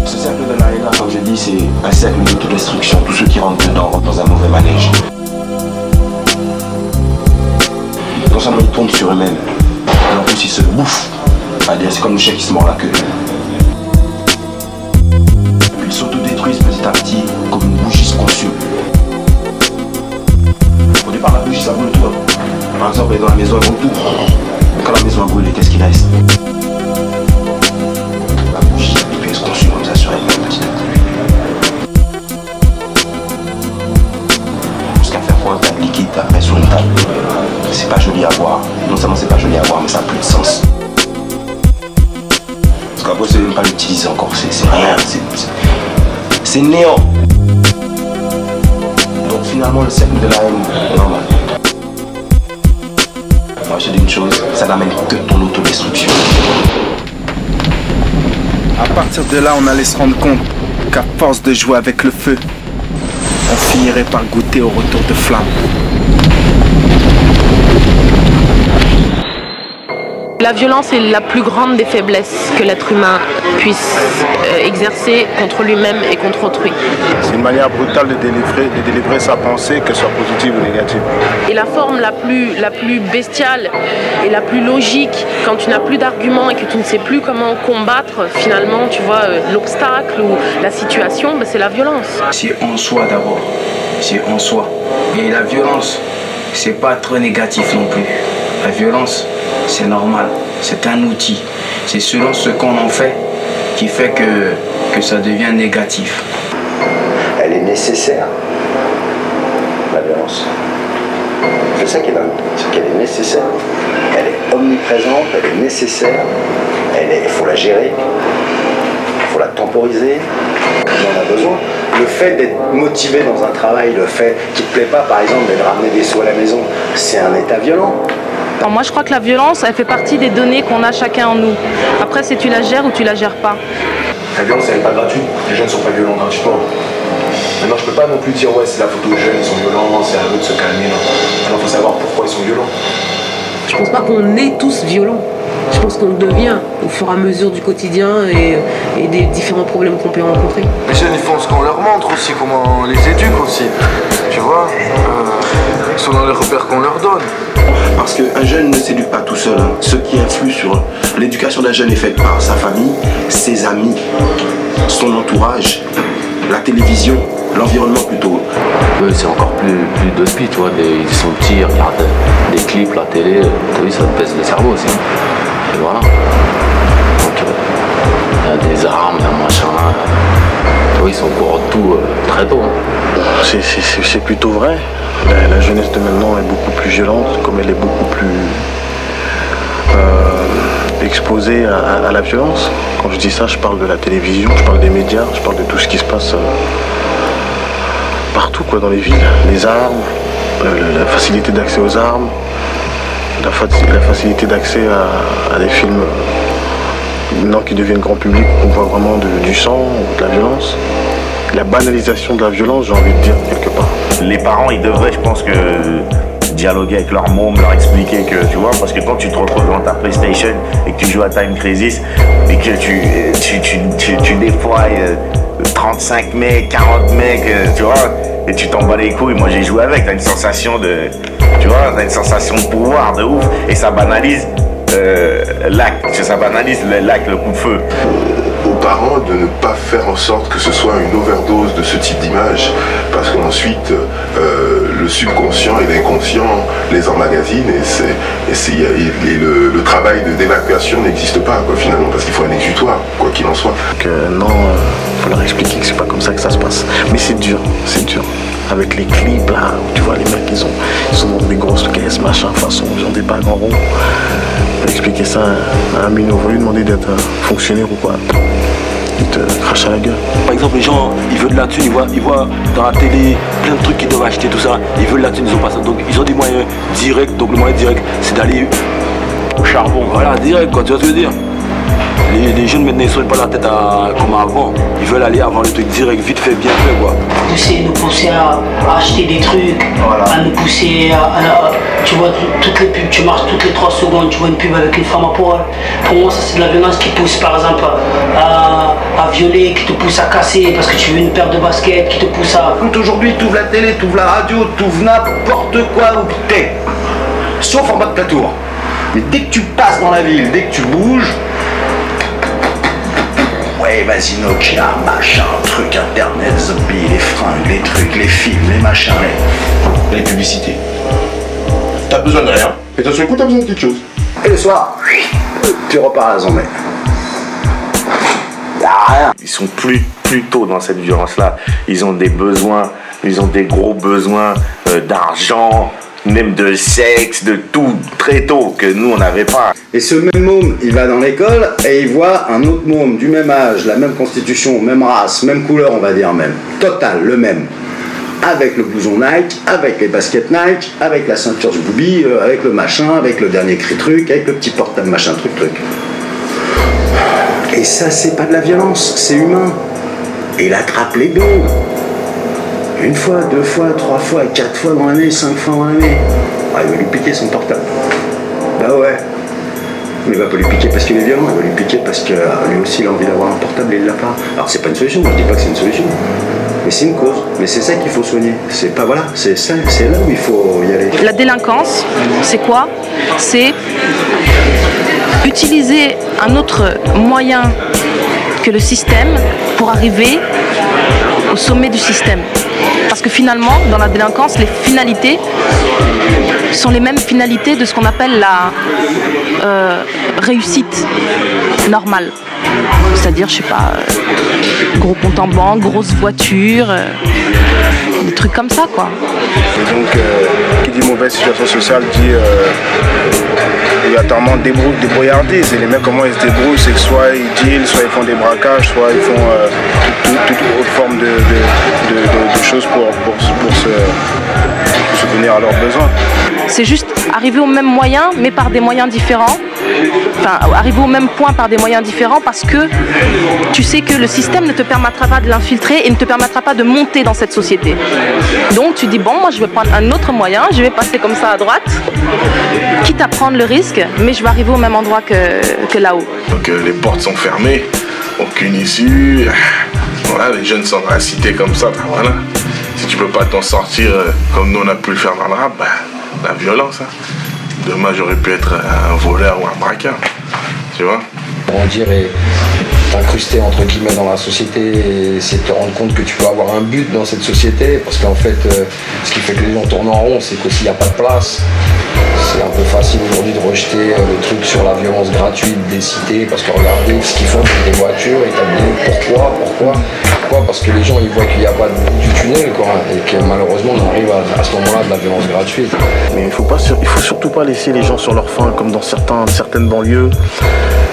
Ce cercle de l'Aïla, comme je dis, c'est un cercle d'autodestruction. Tous ceux qui rentrent dedans rentrent dans un mauvais manège. Non seulement ils tombent sur eux-mêmes, mais en plus ils se bouffent. C'est comme le chien qui se mord la queue. Puis ils s'autodétruisent petit à petit comme une bougie se consume. Au départ, la bougie ça brûle tout. Par exemple, dans la maison elle brûle tout. Mais quand la maison a brûlé, qu'est-ce qu'il reste? La bougie, puis elle se consume comme ça sur elle petit à petit. Jusqu'à faire fondre un tas de liquide après sur une table. C'est pas joli à voir. Non seulement c'est pas joli à voir, mais ça n'a plus de sens. Parce qu'après, c'est même pas l'utiliser encore, c'est rien, c'est néant. Donc finalement, le cercle de la haine, normal. Moi, je te dis une chose, ça n'amène que ton autodestruction. À partir de là, on allait se rendre compte qu'à force de jouer avec le feu, on finirait par goûter au retour de flamme. La violence est la plus grande des faiblesses que l'être humain puisse exercer contre lui-même et contre autrui. C'est une manière brutale de délivrer sa pensée, qu'elle soit positive ou négative. Et la forme la plus bestiale et la plus logique, quand tu n'as plus d'arguments et que tu ne sais plus comment combattre finalement, tu vois, l'obstacle ou la situation, ben c'est la violence. C'est en soi d'abord, c'est en soi. Et la violence, c'est pas trop négatif non plus. La violence, c'est normal, c'est un outil. C'est selon ce qu'on en fait qui fait que ça devient négatif. Elle est nécessaire, la violence. C'est ça qui est dingue, c'est qu'elle est nécessaire. Elle est omniprésente, elle est nécessaire, il faut la gérer, il faut la temporiser, on en a besoin. Le fait d'être motivé dans un travail, le fait qui ne te plaît pas, par exemple, d'être ramené des sous à la maison, c'est un état violent. Alors moi je crois que la violence, elle fait partie des données qu'on a chacun en nous. Après c'est tu la gères ou tu la gères pas. La violence elle n'est pas gratuite, les jeunes ne sont pas violents gratuitement. Maintenant je peux pas non plus dire ouais c'est la photo des jeunes, ils sont violents, c'est à eux de se calmer. Alors il faut savoir pourquoi ils sont violents. Je pense pas qu'on est tous violents. Je pense qu'on le devient au fur et à mesure du quotidien et des différents problèmes qu'on peut rencontrer. Les jeunes ils font ce qu'on leur montre aussi, comment on les éduque aussi. Tu vois, sont dans les repères qu'on leur donne. Parce qu'un jeune ne s'éduque pas tout seul. Hein. Ce qui influe sur l'éducation d'un jeune est faite par sa famille, ses amis, son entourage, la télévision, l'environnement plutôt. Eux, c'est encore plus de speed, tu vois. Ils sont petits, ils regardent des clips, la télé. T'as vu, ça te pèse le cerveau aussi. Et voilà. Donc, il y a des armes, il y a un machin. Tu vois, ils sont au courant de tout très tôt. Hein. C'est plutôt vrai. La jeunesse de maintenant est beaucoup plus violente, comme elle est beaucoup plus exposée à la violence. Quand je dis ça, je parle de la télévision, je parle des médias, je parle de tout ce qui se passe partout quoi, dans les villes. Les armes, la facilité d'accès aux armes, la facilité d'accès à des films maintenant qui deviennent grand public, où on voit vraiment du sang, de la violence. La banalisation de la violence, j'ai envie de dire, quelque part. Les parents, ils devraient, je pense que, dialoguer avec leur môme, leur expliquer que, tu vois, parce que quand tu te retrouves dans ta PlayStation et que tu joues à Time Crisis et que tu déploies 35 mecs, 40 mecs, tu vois, et tu t'en bats les couilles, moi j'ai joué avec, t'as une sensation de, tu vois, t'as une sensation de pouvoir de ouf, et ça banalise l'acte, ça banalise l'acte, le coup de feu. Aux parents de ne pas faire en sorte que ce soit une overdose de ce type d'image, parce qu'ensuite le subconscient et l'inconscient les emmagasinent et le travail d'évacuation n'existe pas quoi, finalement, parce qu'il faut un exutoire, quoi qu'il en soit. Non, faut leur expliquer que c'est pas comme ça que ça se passe. Mais c'est dur, c'est dur. Avec les clips là, où tu vois les mecs, ils sont dans des grosses caisses, machin, façon, ils ont des bagues en rond. Expliquer ça à un minot, lui demander d'être fonctionnaire ou quoi. Il te crache à la gueule. Par exemple, les gens, ils veulent de la thune, ils voient dans la télé plein de trucs qu'ils doivent acheter, tout ça. Ils veulent de la thune, ils ont pas ça. Donc ils ont des moyens directs. Donc le moyen direct, c'est d'aller au charbon. Voilà, direct quoi, tu vois ce que je veux dire. Les jeunes maintenant ils sont pas la tête comme avant. Ils veulent aller avoir le truc direct, vite fait, bien fait quoi. Nous pousser à acheter des trucs, voilà. À nous pousser tu vois toutes les pubs, tu marches toutes les 3 secondes, tu vois une pub avec une femme à poil. Pour moi ça c'est de la violence qui pousse par exemple à violer, qui te pousse à casser parce que tu veux une paire de baskets, qui te pousse à... Aujourd'hui tu ouvres la télé, tu ouvres la radio, tu ouvres n'importe quoi où t'es. Sauf en bas de platour. Mais dès que tu passes dans la ville, dès que tu bouges, ouais, vas-y, Nokia, machin, truc, internet, zombie, les fringues, les trucs, les films, les machins, les publicités. T'as besoin de rien, et d'un seul coup, t'as besoin de quelque chose. Et le soir, tu repars à la zombie. Y'a rien. Ils sont plus tôt dans cette violence-là. Ils ont des besoins, ils ont des gros besoins d'argent, même de sexe, de tout, très tôt, que nous on n'avait pas. Et ce même môme, il va dans l'école et il voit un autre môme du même âge, la même constitution, même race, même couleur on va dire même, total, le même. Avec le blouson Nike, avec les baskets Nike, avec la ceinture Booby, avec le machin, avec le dernier cri truc, avec le petit portable machin truc. Et ça c'est pas de la violence, c'est humain. Et il attrape les deux. 1 fois, 2 fois, 3 fois, 4 fois dans l'année, 5 fois dans l'année. Ah, il va lui piquer son portable. Bah ouais. Mais il va pas lui piquer parce qu'il est violent, il va lui piquer parce que lui aussi il a envie d'avoir un portable et il l'a pas. Alors c'est pas une solution, moi je dis pas que c'est une solution. Mais c'est une cause. Mais c'est ça qu'il faut soigner. C'est pas voilà, c'est ça, c'est là où il faut y aller. La délinquance, c'est quoi? C'est utiliser un autre moyen que le système pour arriver au sommet du système. Parce que finalement, dans la délinquance, les finalités sont les mêmes finalités de ce qu'on appelle la réussite normale. C'est-à-dire, je sais pas, gros compte en banque, grosse voiture, des trucs comme ça, quoi. Et donc, qui dit mauvaise situation sociale dit obligatoirement débrouillardise. Et les mecs, comment ils se débrouillent, c'est que soit ils dealent, soit ils font des braquages, soit ils font toute autre forme de choses pour subvenir à leurs besoins. C'est juste arriver au même moyen, mais par des moyens différents. Enfin, arriver au même point par des moyens différents parce que tu sais que le système ne te permettra pas de l'infiltrer et ne te permettra pas de monter dans cette société. Donc tu dis, bon, moi je vais prendre un autre moyen, je vais passer comme ça à droite, quitte à prendre le risque, mais je vais arriver au même endroit que là-haut. Donc les portes sont fermées, aucune issue, voilà, les jeunes sont dans la cité comme ça, ben voilà. Si tu peux pas t'en sortir comme nous on a pu le faire dans le rap, bah, la violence. Hein. Demain j'aurais pu être un voleur ou un braqueur, tu vois. Grandir et t'incruster entre guillemets dans la société, c'est te rendre compte que tu peux avoir un but dans cette société, parce qu'en fait ce qui fait que les gens tournent en rond, c'est qu'aussi il n'y a pas de place. C'est un peu facile aujourd'hui de rejeter le truc sur la violence gratuite des cités, parce que regardez ce qu'ils font avec des voitures et t'as dit pourquoi parce que les gens ils voient qu'il n'y a pas de bout du tunnel quoi, et que malheureusement on arrive à ce moment-là de la violence gratuite. Mais il faut surtout pas laisser les gens sur leur faim, comme dans certaines banlieues,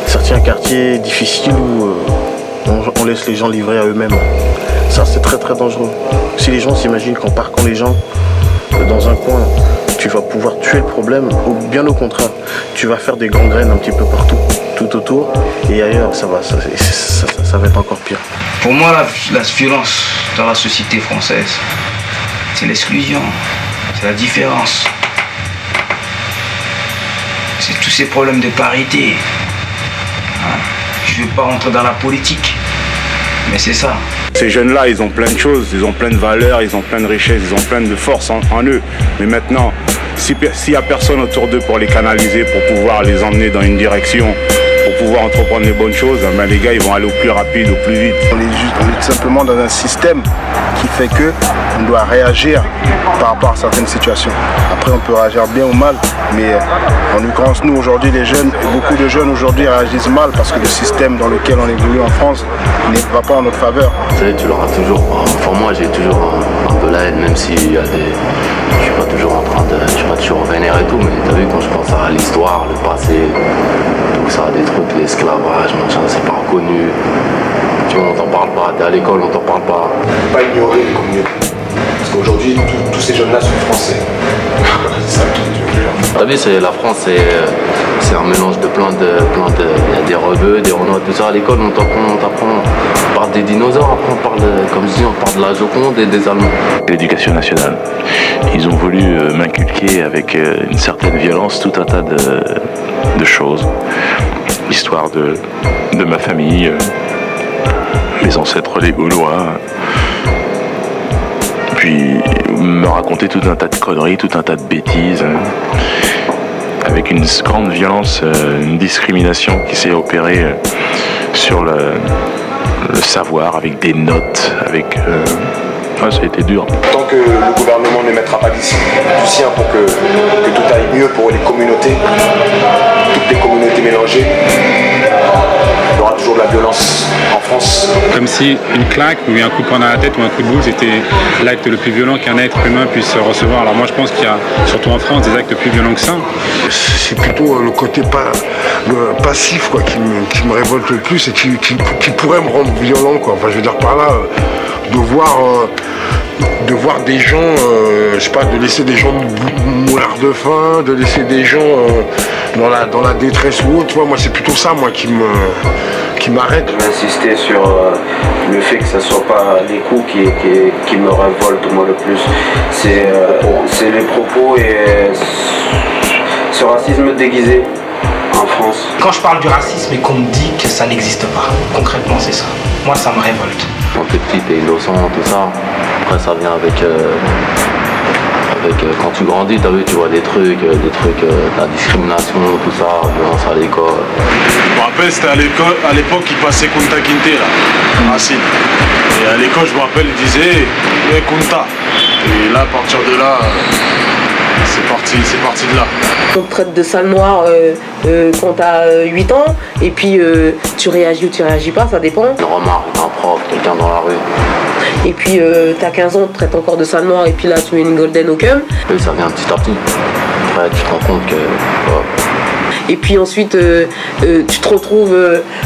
certains quartiers difficiles où on laisse les gens livrer à eux-mêmes. Ça c'est très très dangereux. Si les gens s'imaginent qu'en parquant les gens dans un coin, tu vas pouvoir tuer le problème, ou bien au contraire, tu vas faire des gangrènes un petit peu partout, tout autour, et ailleurs, ça va être encore pire. Pour moi, la violence dans la société française, c'est l'exclusion, c'est la différence. C'est tous ces problèmes de parité. Je ne veux pas rentrer dans la politique, mais c'est ça. Ces jeunes-là, ils ont plein de choses, ils ont plein de valeurs, ils ont plein de richesses, ils ont plein de force en eux. Mais maintenant, s'il n'y a personne autour d'eux pour les canaliser, pour pouvoir les emmener dans une direction, pour pouvoir entreprendre les bonnes choses, ben les gars, ils vont aller au plus rapide, au plus vite. On est simplement dans un système qui fait que on doit réagir par rapport à certaines situations. Après, on peut réagir bien ou mal, mais en l'occurrence, nous aujourd'hui, les jeunes, beaucoup de jeunes aujourd'hui réagissent mal parce que le système dans lequel on évolue en France ne va pas en notre faveur. Tu sais, tu l'auras toujours. Pour moi, j'ai toujours un peu la haine, même s'il y a des. Je suis pas toujours en train de. Je suis pas toujours vénère et tout, mais t'as vu, quand je pense à l'histoire, le passé, tout ça, des trucs, l'esclavage, machin, c'est pas reconnu. Tu vois, on t'en parle pas. T'es à l'école, on t'en parle pas. Pas ignorer les communautés. Parce qu'aujourd'hui, tous ces jeunes-là sont français. C'est ça le truc. T'as vu, la France, c'est un mélange de plein de. Il y a des rebeux, des renois, tout ça. À l'école, on parle des dinosaures, après on parle, comme je dis, on parle de la Joconde et des Allemands. L'éducation nationale. Ils ont voulu m'inculquer avec une certaine violence tout un tas de choses. L'histoire de ma famille, mes ancêtres les Gaulois. Puis me raconter tout un tas de conneries, tout un tas de bêtises, avec une grande violence, une discrimination qui s'est opérée sur le savoir, avec des notes, avec... ça a été dur. Tant que le gouvernement ne mettra pas du sien pour que tout aille mieux pour les communautés, toutes les communautés mélangées, il y aura toujours de la violence en France. Comme si une claque ou un coup de poing dans la tête ou un coup de boule était l'acte le plus violent qu'un être humain puisse recevoir. Alors moi je pense qu'il y a, surtout en France, des actes plus violents que ça. C'est plutôt le côté passif quoi, qui me révolte le plus et qui pourrait me rendre violent quoi. Enfin je veux dire par là, de voir des gens, je sais pas, de laisser des gens mourir de faim, de laisser des gens dans la détresse ou autre, tu vois, moi c'est plutôt ça moi qui m'arrête. Je vais insister sur le fait que ce ne soit pas les coups qui me révoltent moi le plus, c'est les propos et ce racisme déguisé en France. Quand je parle du racisme et qu'on me dit que ça n'existe pas, concrètement c'est ça. Moi ça me révolte. Quand t'es petit, t'es innocent, tout ça. Après ça vient avec quand tu grandis, t'as vu, tu vois des trucs, la discrimination, tout ça, violence à l'école. Je me rappelle, c'était à l'époque, il passait Kunta Kinte là, Racine. Et à l'école, je me rappelle, il disait hey, Kunta. Et là, à partir de là, c'est parti de là. On te traite de sale noir quand t'as 8 ans, et puis tu réagis ou tu réagis pas, ça dépend. Une remarque, un prof, quelqu'un dans la rue. Et puis t'as 15 ans, on te traite encore de sale noir, et puis là tu mets une golden au cum. Et ça vient petit à petit. Après tu te rends compte que... Et puis ensuite, tu te retrouves,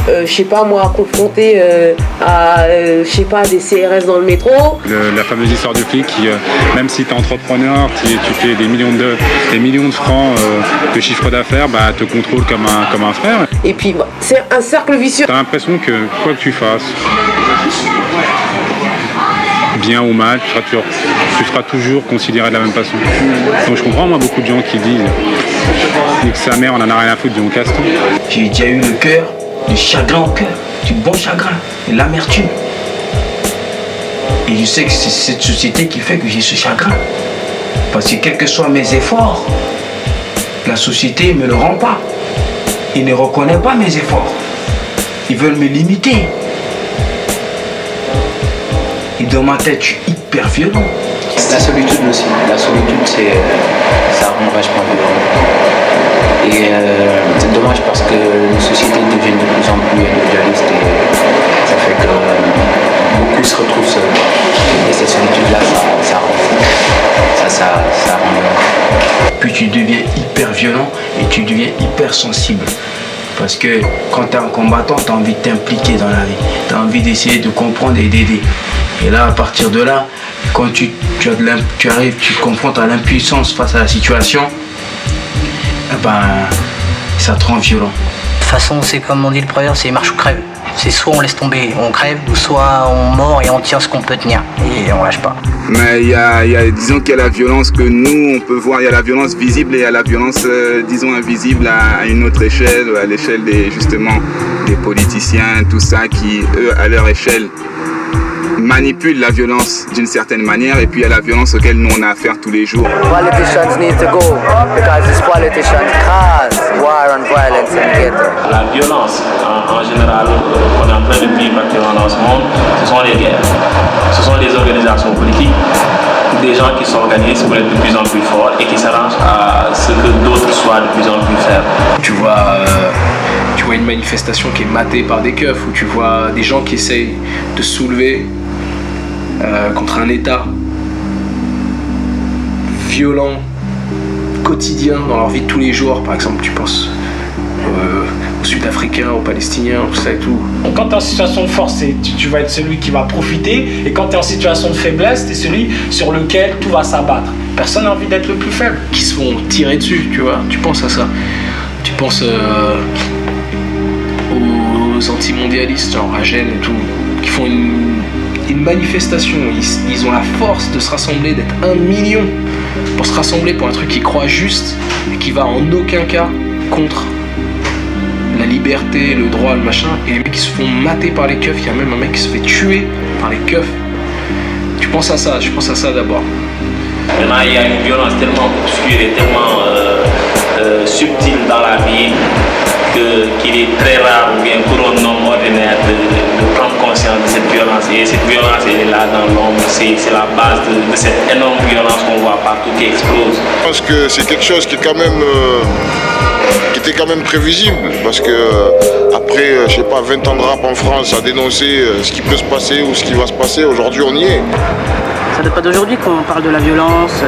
je sais pas moi, confronté à, je sais pas, des CRS dans le métro. La fameuse histoire de flic qui, même si tu es entrepreneur, tu fais des millions de francs de chiffre d'affaires, bah, te contrôle comme un frère. Et puis, bah, c'est un cercle vicieux. Tu as l'impression que quoi que tu fasses, bien ou mal, tu seras toujours considéré de la même façon. Donc je comprends moi beaucoup de gens qui disent que sa mère on en a rien à foutre de mon caston. J'ai déjà eu le cœur, du chagrin au cœur, du bon chagrin, et l'amertume. Et je sais que c'est cette société qui fait que j'ai ce chagrin. Parce que quels que soient mes efforts, la société ne me le rend pas. Il ne reconnaît pas mes efforts. Ils veulent me limiter. Et dans ma tête, je suis hyper violent. La solitude aussi. La solitude, ça rend vachement violent. Et c'est dommage parce que les sociétés deviennent de plus en plus individualistes et ça fait que beaucoup se retrouvent seuls. Et cette solitude-là, ça rend violent. Puis tu deviens hyper violent et tu deviens hyper sensible. Parce que quand tu es un combattant, tu as envie de t'impliquer dans la vie. Tu as envie d'essayer de comprendre et d'aider. Et là, à partir de là, quand tu arrives, tu te confrontes à l'impuissance face à la situation, eh ben, ça te rend violent. De toute façon, c'est comme on dit le proverbe, c'est marche ou crève. C'est soit on laisse tomber, on crève, ou soit on mord et on tient ce qu'on peut tenir. Et on lâche pas. Mais disons qu'il y a la violence que nous, on peut voir. Il y a la violence visible et il y a la violence, disons, invisible à une autre échelle, à l'échelle justement des politiciens, tout ça, qui, eux, à leur échelle, manipulent la violence d'une certaine manière, et puis il y a la violence auquel nous on a affaire tous les jours. Politicians need to go because these politicians cause war and violence in ghetto. La violence en général qu'on est en train de vivre actuellement dans ce monde, ce sont les guerres, ce sont les organisations politiques, des gens qui s'organisent pour être de plus en plus forts et qui s'arrangent à ce que d'autres soient de plus en plus faibles. Tu vois une manifestation qui est matée par des keufs, où tu vois des gens qui essayent de soulever contre un État violent, quotidien dans leur vie de tous les jours. Par exemple, tu penses aux Sud-Africains, aux Palestiniens, tout ça et tout. Quand tu es en situation de force, tu vas être celui qui va profiter, et quand tu es en situation de faiblesse, tu es celui sur lequel tout va s'abattre. Personne n'a envie d'être le plus faible. Qui se font tirer dessus, tu vois. Tu penses à ça. Tu penses aux antimondialistes, genre à Gênes et tout, qui font une manifestation. Ils ont la force de se rassembler, d'être 1 million pour se rassembler pour un truc qu'ils croient juste et qui va en aucun cas contre la liberté, le droit, le machin. Et les mecs qui se font mater par les keufs. Il y a même un mec qui se fait tuer par les keufs. Tu penses à ça, je pense à ça d'abord. Maintenant, il y a une violence tellement obscure et tellement subtile dans la vie qu'il est très rare ou bien pour un homme ordinaire de prendre conscience de cette violence. Et cette violence, elle est là dans l'homme. C'est la base de cette énorme violence qu'on voit partout qui explose. Je pense que c'est quelque chose qui est quand même qui était quand même prévisible, parce que après, je sais pas, 20 ans de rap en France à dénoncer ce qui peut se passer ou ce qui va se passer, aujourd'hui on y est. Ça date pas d'aujourd'hui qu'on parle de la violence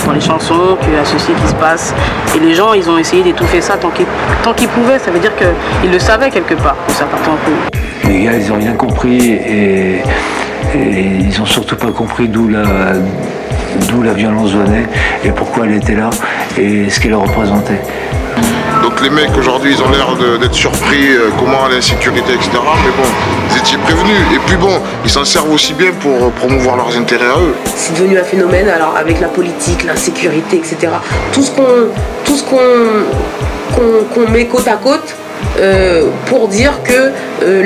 dans les chansons, qu'il y a ceci qui se passe. Et les gens, ils ont essayé d'étouffer ça tant qu'ils pouvaient. Ça veut dire qu'ils le savaient quelque part, pour certains temps. Les gars, ils ont rien compris et ils ont surtout pas compris d'où la violence venait et pourquoi elle était là et ce qu'elle représentait. Donc les mecs aujourd'hui ils ont l'air d'être surpris comment l'insécurité etc. Mais bon, ils étaient prévenus. Et puis bon, ils s'en servent aussi bien pour promouvoir leurs intérêts à eux. C'est devenu un phénomène alors avec la politique, l'insécurité, etc. Tout ce qu'on met côte à côte pour dire que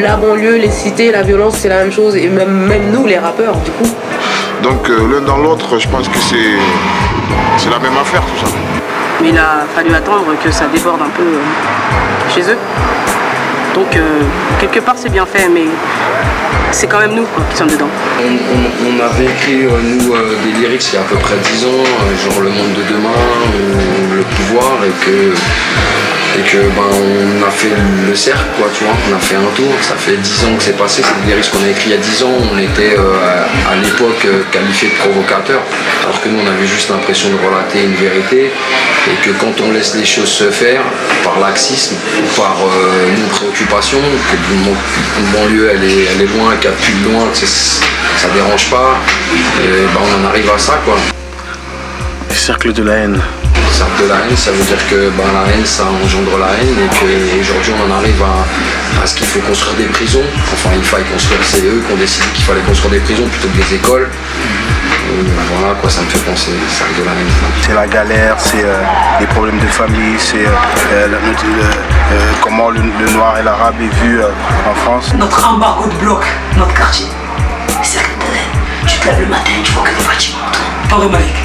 la banlieue, les cités, la violence c'est la même chose, et même nous les rappeurs du coup. Donc l'un dans l'autre, je pense que c'est la même affaire tout ça. Mais il a fallu attendre que ça déborde un peu chez eux. Donc quelque part c'est bien fait, mais c'est quand même nous quoi, qui sommes dedans. On avait écrit nous des lyrics il y a à peu près 10 ans, genre le monde de demain, le pouvoir, et que on a fait le cercle quoi, tu vois, on a fait un tour, ça fait 10 ans que c'est passé, c'est des lyrics qu'on a écrit il y a 10 ans, on était à l'époque qualifiés de provocateurs, alors que nous on avait juste l'impression de relater une vérité, et que quand on laisse les choses se faire, par laxisme, par une préoccupation, que une banlieue elle est loin, qu'elle pue de loin, ça dérange pas, et on en arrive à ça quoi. Le cercle de la haine. Le cercle de la haine, ça veut dire que la haine ça engendre la haine, et qu'aujourd'hui on en arrive à ce qu'il faut construire des prisons. Enfin il faille construire, c'est eux qui ont décidé qu'il fallait construire des prisons plutôt que des écoles. Voilà quoi, ça me fait penser, le cercle de la haine. C'est la galère, c'est les problèmes de famille, c'est comment le noir et l'arabe est vu en France. Notre embargo de bloc, notre quartier, le cercle de la haine. te lèves le matin, tu vois que des bâtiments autour. Pas vrai, Malik?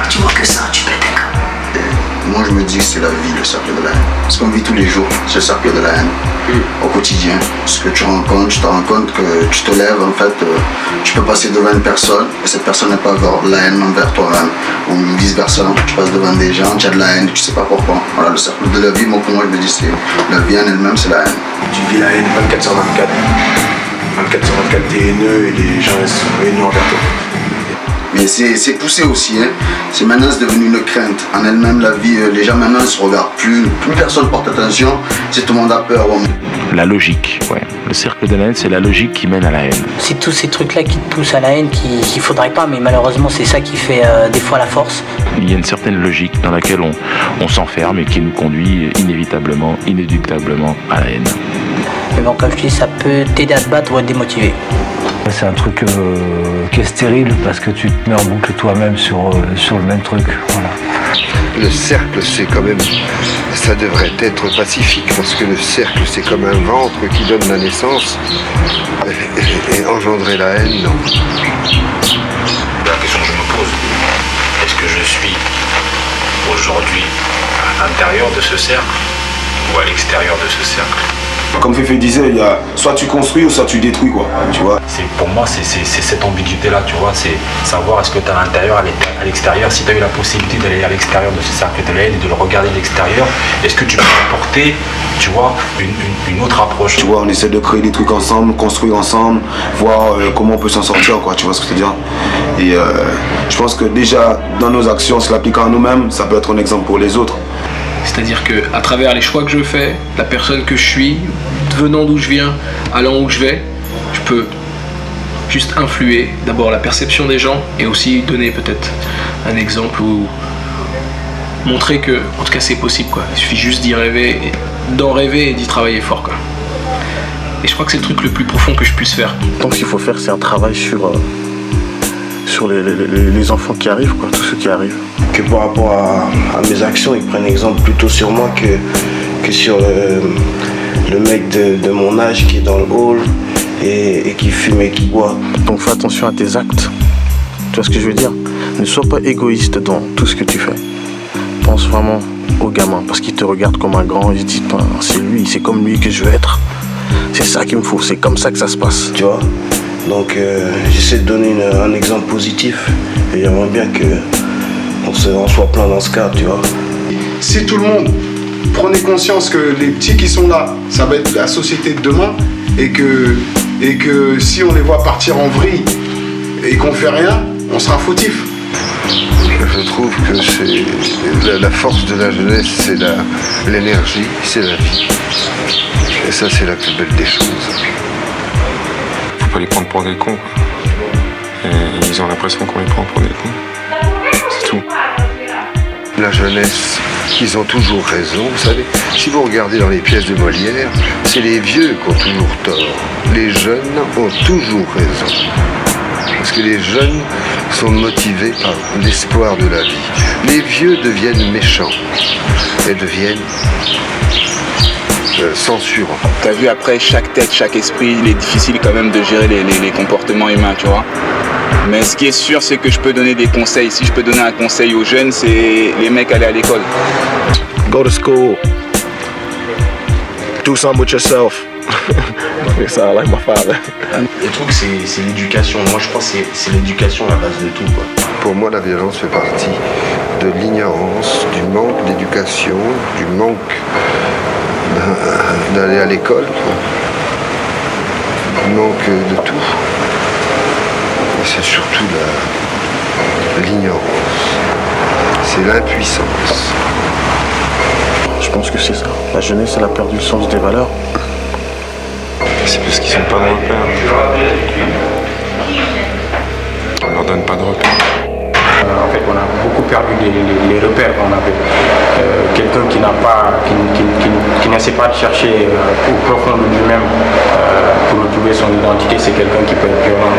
Tu vois que ça, tu pètes un câble. Moi je me dis que c'est la vie, le cercle de la haine. Ce qu'on vit tous les jours, c'est le cercle de la haine. Au quotidien, ce que tu rencontres, tu te rends compte que tu te lèves, en fait, tu peux passer devant une personne et cette personne n'est pas la haine envers toi-même. Ou vice versa, tu passes devant des gens, tu as de la haine, tu sais pas pourquoi. Voilà, le cercle de la vie, moi pour moi je me dis c'est la vie en elle-même, c'est la haine. Tu vis la haine 24/24. 24/24, t'es haineux et les gens sont haineux envers toi. Mais c'est poussé aussi, hein. C'est maintenant c'est devenu une crainte. En elle-même, la vie, les gens maintenant ne se regardent plus personne porte attention, c'est tout le monde a peur. La logique, ouais. Le cercle de la haine, c'est la logique qui mène à la haine. C'est tous ces trucs-là qui te poussent à la haine qu'il faudrait pas, mais malheureusement c'est ça qui fait des fois la force. Il y a une certaine logique dans laquelle on s'enferme et qui nous conduit inévitablement, inéluctablement à la haine. Mais bon, comme je dis, ça peut t'aider à te battre ou à te démotiver. C'est un truc qui est stérile parce que tu te mets en boucle toi-même sur le même truc. Voilà. Le cercle, c'est quand même, ça devrait être pacifique parce que le cercle, c'est comme un ventre qui donne la naissance et engendrer la haine, non. La question que je me pose, est-ce que je suis aujourd'hui à l'intérieur de ce cercle ou à l'extérieur de ce cercle? Comme Féfé disait, il y a soit tu construis ou soit tu détruis, quoi, tu vois. Pour moi, c'est cette ambiguïté-là, tu vois, c'est savoir est-ce que tu es à l'intérieur, à l'extérieur. Si tu as eu la possibilité d'aller à l'extérieur de ce cercle de la haine et de le regarder de l'extérieur, est-ce que tu peux apporter, tu vois, une autre approche? Tu vois, on essaie de créer des trucs ensemble, construire ensemble, voir comment on peut s'en sortir, quoi, tu vois ce que je veux dire. Et je pense que déjà, dans nos actions, se l'appliquant à nous-mêmes, ça peut être un exemple pour les autres. C'est-à-dire qu'à travers les choix que je fais, la personne que je suis, venant d'où je viens, allant où je vais, je peux juste influer d'abord la perception des gens et aussi donner peut-être un exemple ou montrer que, en tout cas, c'est possible, quoi. Il suffit juste d'y rêver, d'en rêver et d'y travailler fort, quoi. Et je crois que c'est le truc le plus profond que je puisse faire. Donc ce qu'il faut faire, c'est un travail sur les enfants qui arrivent, quoi, tous ceux qui arrivent. Que par rapport à mes actions, ils prennent exemple plutôt sur moi que sur le mec de mon âge qui est dans le hall et qui fume et qui boit. Donc fais attention à tes actes. Tu vois ce que je veux dire? Ne sois pas égoïste dans tout ce que tu fais. Pense vraiment au gamin parce qu'il te regarde comme un grand et il se dit c'est lui, c'est comme lui que je veux être. C'est ça qu'il me faut, c'est comme ça que ça se passe. Tu vois? Donc j'essaie de donner un exemple positif et j'aimerais bien qu'on soit plein dans ce cadre, tu vois. Si tout le monde prenait conscience que les petits qui sont là, ça va être la société de demain et que si on les voit partir en vrille et qu'on fait rien, on sera fautif. Je trouve que c'est la force de la jeunesse, c'est l'énergie, c'est la vie. Et ça, c'est la plus belle des choses. Faut pas les prendre pour des cons. Et ils ont l'impression qu'on les prend pour des cons. C'est tout. La jeunesse, ils ont toujours raison. Vous savez, si vous regardez dans les pièces de Molière, c'est les vieux qui ont toujours tort. Les jeunes ont toujours raison. Parce que les jeunes sont motivés par l'espoir de la vie. Les vieux deviennent méchants et deviennent censurants. T'as vu, après, chaque tête, chaque esprit, il est difficile quand même de gérer les comportements humains, tu vois. Mais ce qui est sûr, c'est que je peux donner des conseils. Si je peux donner un conseil aux jeunes, c'est les mecs aller à l'école. Go to school. Do something with yourself. Ça, like my father. Le truc, c'est l'éducation. Moi, je pense que c'est l'éducation à la base de tout, quoi. Pour moi, la violence fait partie de l'ignorance, du manque d'éducation, du manque d'aller à l'école, du manque de tout. C'est surtout l'ignorance, c'est l'impuissance. Je pense que c'est ça. La jeunesse, elle a perdu le sens des valeurs. C'est parce qu'ils sont pas de repères. On leur donne pas de repères. En fait, on a beaucoup perdu les repères qu'on avait. Quelqu'un qui n'essaie pas de chercher au profond de lui-même pour retrouver son identité, c'est quelqu'un qui peut être violent.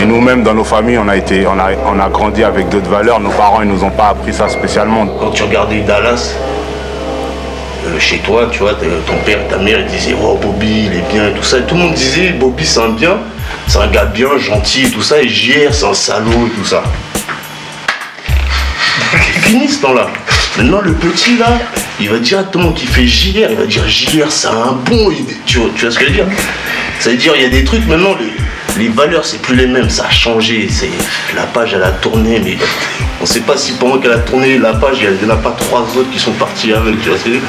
Et nous-mêmes, dans nos familles, on a grandi avec d'autres valeurs. Nos parents, ils nous ont pas appris ça spécialement. Quand tu regardais Dallas, chez toi, tu vois, ton père et ta mère ils disaient oh Bobby il est bien et tout ça. Et tout le monde disait Bobby c'est un bien. c'est un gars bien, gentil, tout ça, et JR, c'est un salaud, tout ça. C'est fini ce temps-là. Maintenant, le petit là, il va directement qu'il fait JR, il va dire JR, c'est un bon. Tu vois ce que je veux dire? Ça veut dire, il y a des trucs maintenant, les valeurs, c'est plus les mêmes, ça a changé. La page, elle a tourné, mais on sait pas si pendant qu'elle a tourné la page, il n'y en a pas 3 autres qui sont partis avec. Tu vois ce que je veux dire?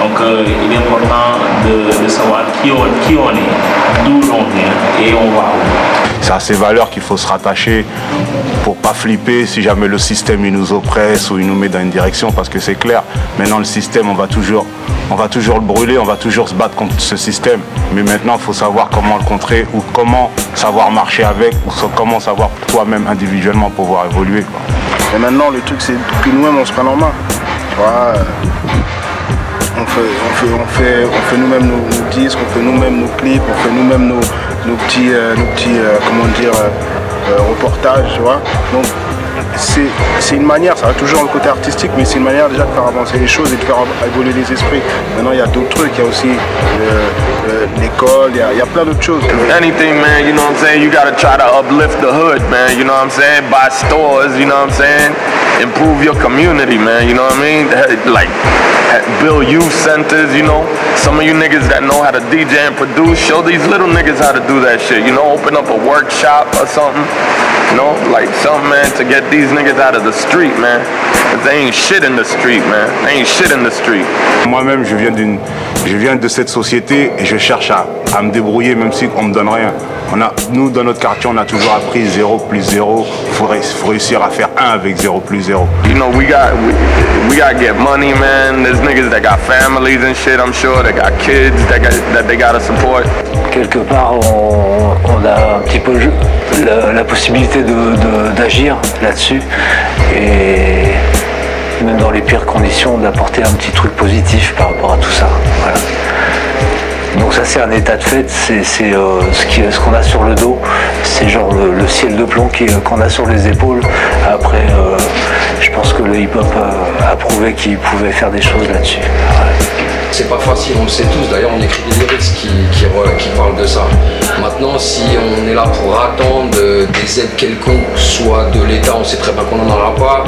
Donc, il est important de savoir qui on est, d'où l'on vient et on va où. C'est à ces valeurs qu'il faut se rattacher pour pas flipper si jamais le système il nous oppresse ou il nous met dans une direction, parce que c'est clair, maintenant le système on va toujours le brûler, on va toujours se battre contre ce système, mais maintenant il faut savoir comment le contrer ou comment savoir marcher avec ou comment savoir toi-même individuellement pouvoir évoluer, quoi. Et maintenant le truc c'est que nous-mêmes on se prenne en main, tu vois, on fait nous-mêmes nos disques, on fait nous-mêmes nos clips, on fait nous-mêmes nos petits comment dire, reportages, tu vois. Donc c'est une manière, ça a toujours le côté artistique, mais c'est une manière déjà de faire avancer les choses et de faire évoluer les esprits. Maintenant il y a d'autres trucs, il y a aussi l'école, il y a plein d'autres choses. Anything, man, you know what I'm saying, you gotta try to uplift the hood, man, you know what I'm saying, buy stores, you know what I'm saying, improve your community, man, you know what I mean, like build youth centers, you know, some of you niggas that know how to DJ and produce, show these little niggas how to do that shit, you know, open up a workshop or something, you know, like something, man, to get these niggas out of the street, man. Cause they ain't shit in the street, man. They ain't shit in the street. Moi-même, je viens de cette société et je cherche à me débrouiller même si on me donne rien. Nous, dans notre quartier, on a toujours appris 0 plus 0. Faut réussir à faire 1 avec 0 plus 0. You know, we gotta get money, man. There's niggas that got families and shit, I'm sure. They got kids that they gotta support. Quelque part, on a un petit peu la possibilité d'agir là-dessus et même dans les pires conditions d'apporter un petit truc positif par rapport à tout ça. Voilà. Donc ça c'est un état de fait, c'est ce qu'on a sur le dos, c'est genre le ciel de plomb qu'on a sur les épaules. Après, je pense que le hip-hop a prouvé qu'il pouvait faire des choses là-dessus. Voilà. C'est pas facile, on le sait tous, d'ailleurs on écrit des lyrics qui parlent de ça. Maintenant, si on est là pour attendre des aides quelconques, soit de l'État, on sait très bien qu'on n'en aura pas,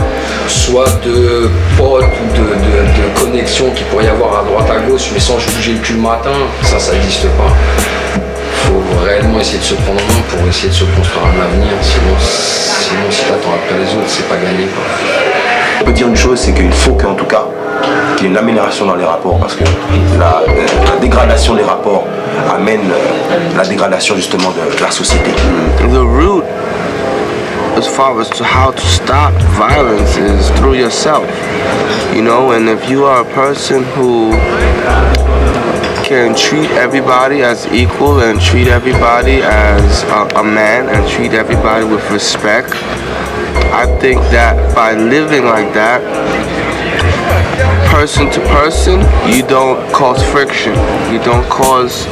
soit de potes ou de connexions qu'il pourrait y avoir à droite à gauche, mais sans bouger le cul le matin, ça n'existe pas. Faut réellement essayer de se prendre en main pour essayer de se construire un avenir, sinon si t'attends après les autres, c'est pas gagné, quoi. On peut dire une chose, c'est qu'il faut qu'en tout cas, qu'il y ait une amélioration dans les rapports, parce que la dégradation des rapports amène la dégradation justement de la société. The root as far as to how to stop violence is through yourself, you know, and if you are a person who can treat everybody as equal and treat everybody as a man and treat everybody with respect, I think that by living like that, person to person, you don't cause friction, you don't cause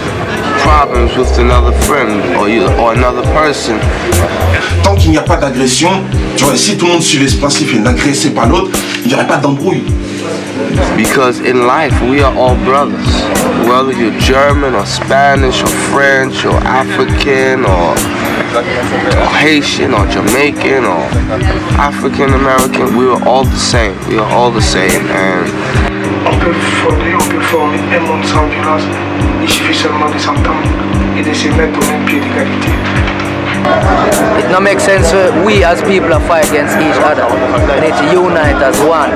problems with another friend or another person. Tant qu'il n'y a pas d'agression, tu vois, si tout le monde suivait ce principe et n'agressait pas l'autre, il n'y aurait pas d'embrouille. Because in life, we are all brothers. Whether you're German or Spanish or French or African or Haitian or Jamaican or African American, we are all the same. We are all the same. And on peut former un monde sans violence. Il suffit seulement de s'entendre et de se mettre au même pied d'égalité. It no make sense for we as people to fight against each other. We need to unite as one.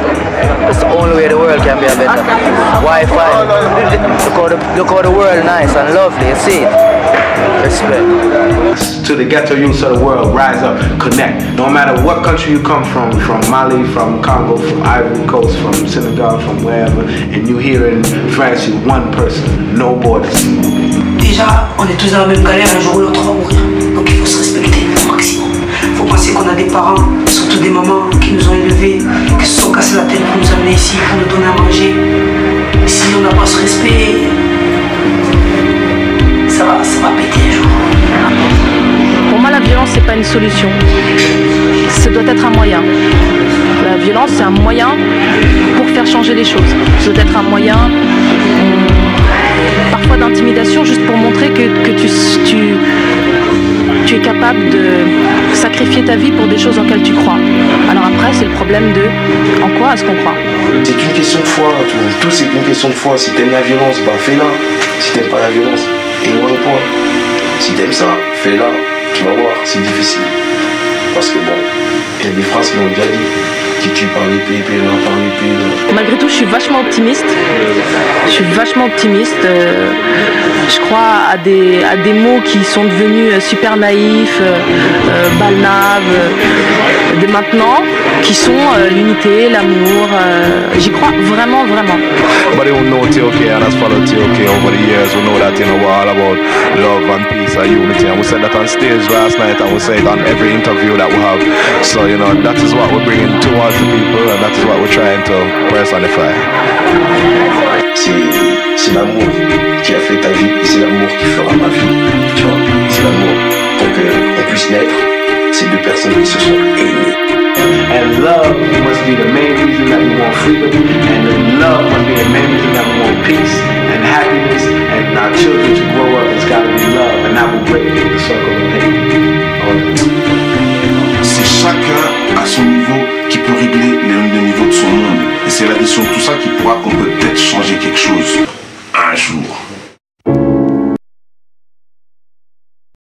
That's the only way the world can be a better. Why fight? Look how the world nice and lovely, you see it? Respect. To the ghetto youths of the world, rise up, connect. No matter what country you come from Mali, from Congo, from Ivory Coast, from Senegal, from wherever, and you here in France, you're one person, no borders. Déjà, on est tous dans la même galère, un jour ou l'autre on va mourir. Donc il faut se respecter au maximum. Il faut penser qu'on a des parents, surtout des mamans qui nous ont élevés, qui se sont cassés la tête pour nous amener ici, pour nous donner à manger. Et si on n'a pas ce respect, ça va péter un jour. Pour moi, la violence, c'est pas une solution. Ça doit être un moyen. La violence, c'est un moyen pour faire changer les choses. Ça doit être un moyen, parfois d'intimidation, juste pour montrer que tu es capable de sacrifier ta vie pour des choses auxquelles tu crois. Alors après, c'est le problème de en quoi est-ce qu'on croit. C'est une question de foi, tout c'est une question de foi. Si t'aimes la violence, bah fais-la. Si t'aimes pas la violence, éloigne-toi. Si t'aimes ça, fais-la. Tu vas voir, c'est difficile. Parce que bon, il y a des phrases qui l'ont déjà dit. Qui tue par l'épée, par l'épée. Malgré tout, je suis vachement optimiste. Je suis vachement optimiste. Je crois à des mots qui sont devenus super naïfs, balnaves, de maintenant, qui sont l'unité, l'amour. J'y crois vraiment, vraiment. Everybody who know TOK and has followed TOK over the years will know that we're all about love and peace and unity. And we said that on stage last night and we say it on every interview that we have. So, that is what we're bringing towards the people and that is what we're trying to personify. C'est l'amour qui a fait ta vie et c'est l'amour qui fera ma vie. Tu vois, c'est l'amour pour qu'on puisse naître ces deux personnes qui se sont aimées. And love must be the main reason that we want freedom, and love must be the main reason that we want peace and happiness, and our children to grow up, it's got to be love, and that will break the circle of hate. C'est chacun à son niveau qui peut régler le niveau de son monde. Et c'est l'addition de tout ça qui pourra peut-être changer quelque chose un jour.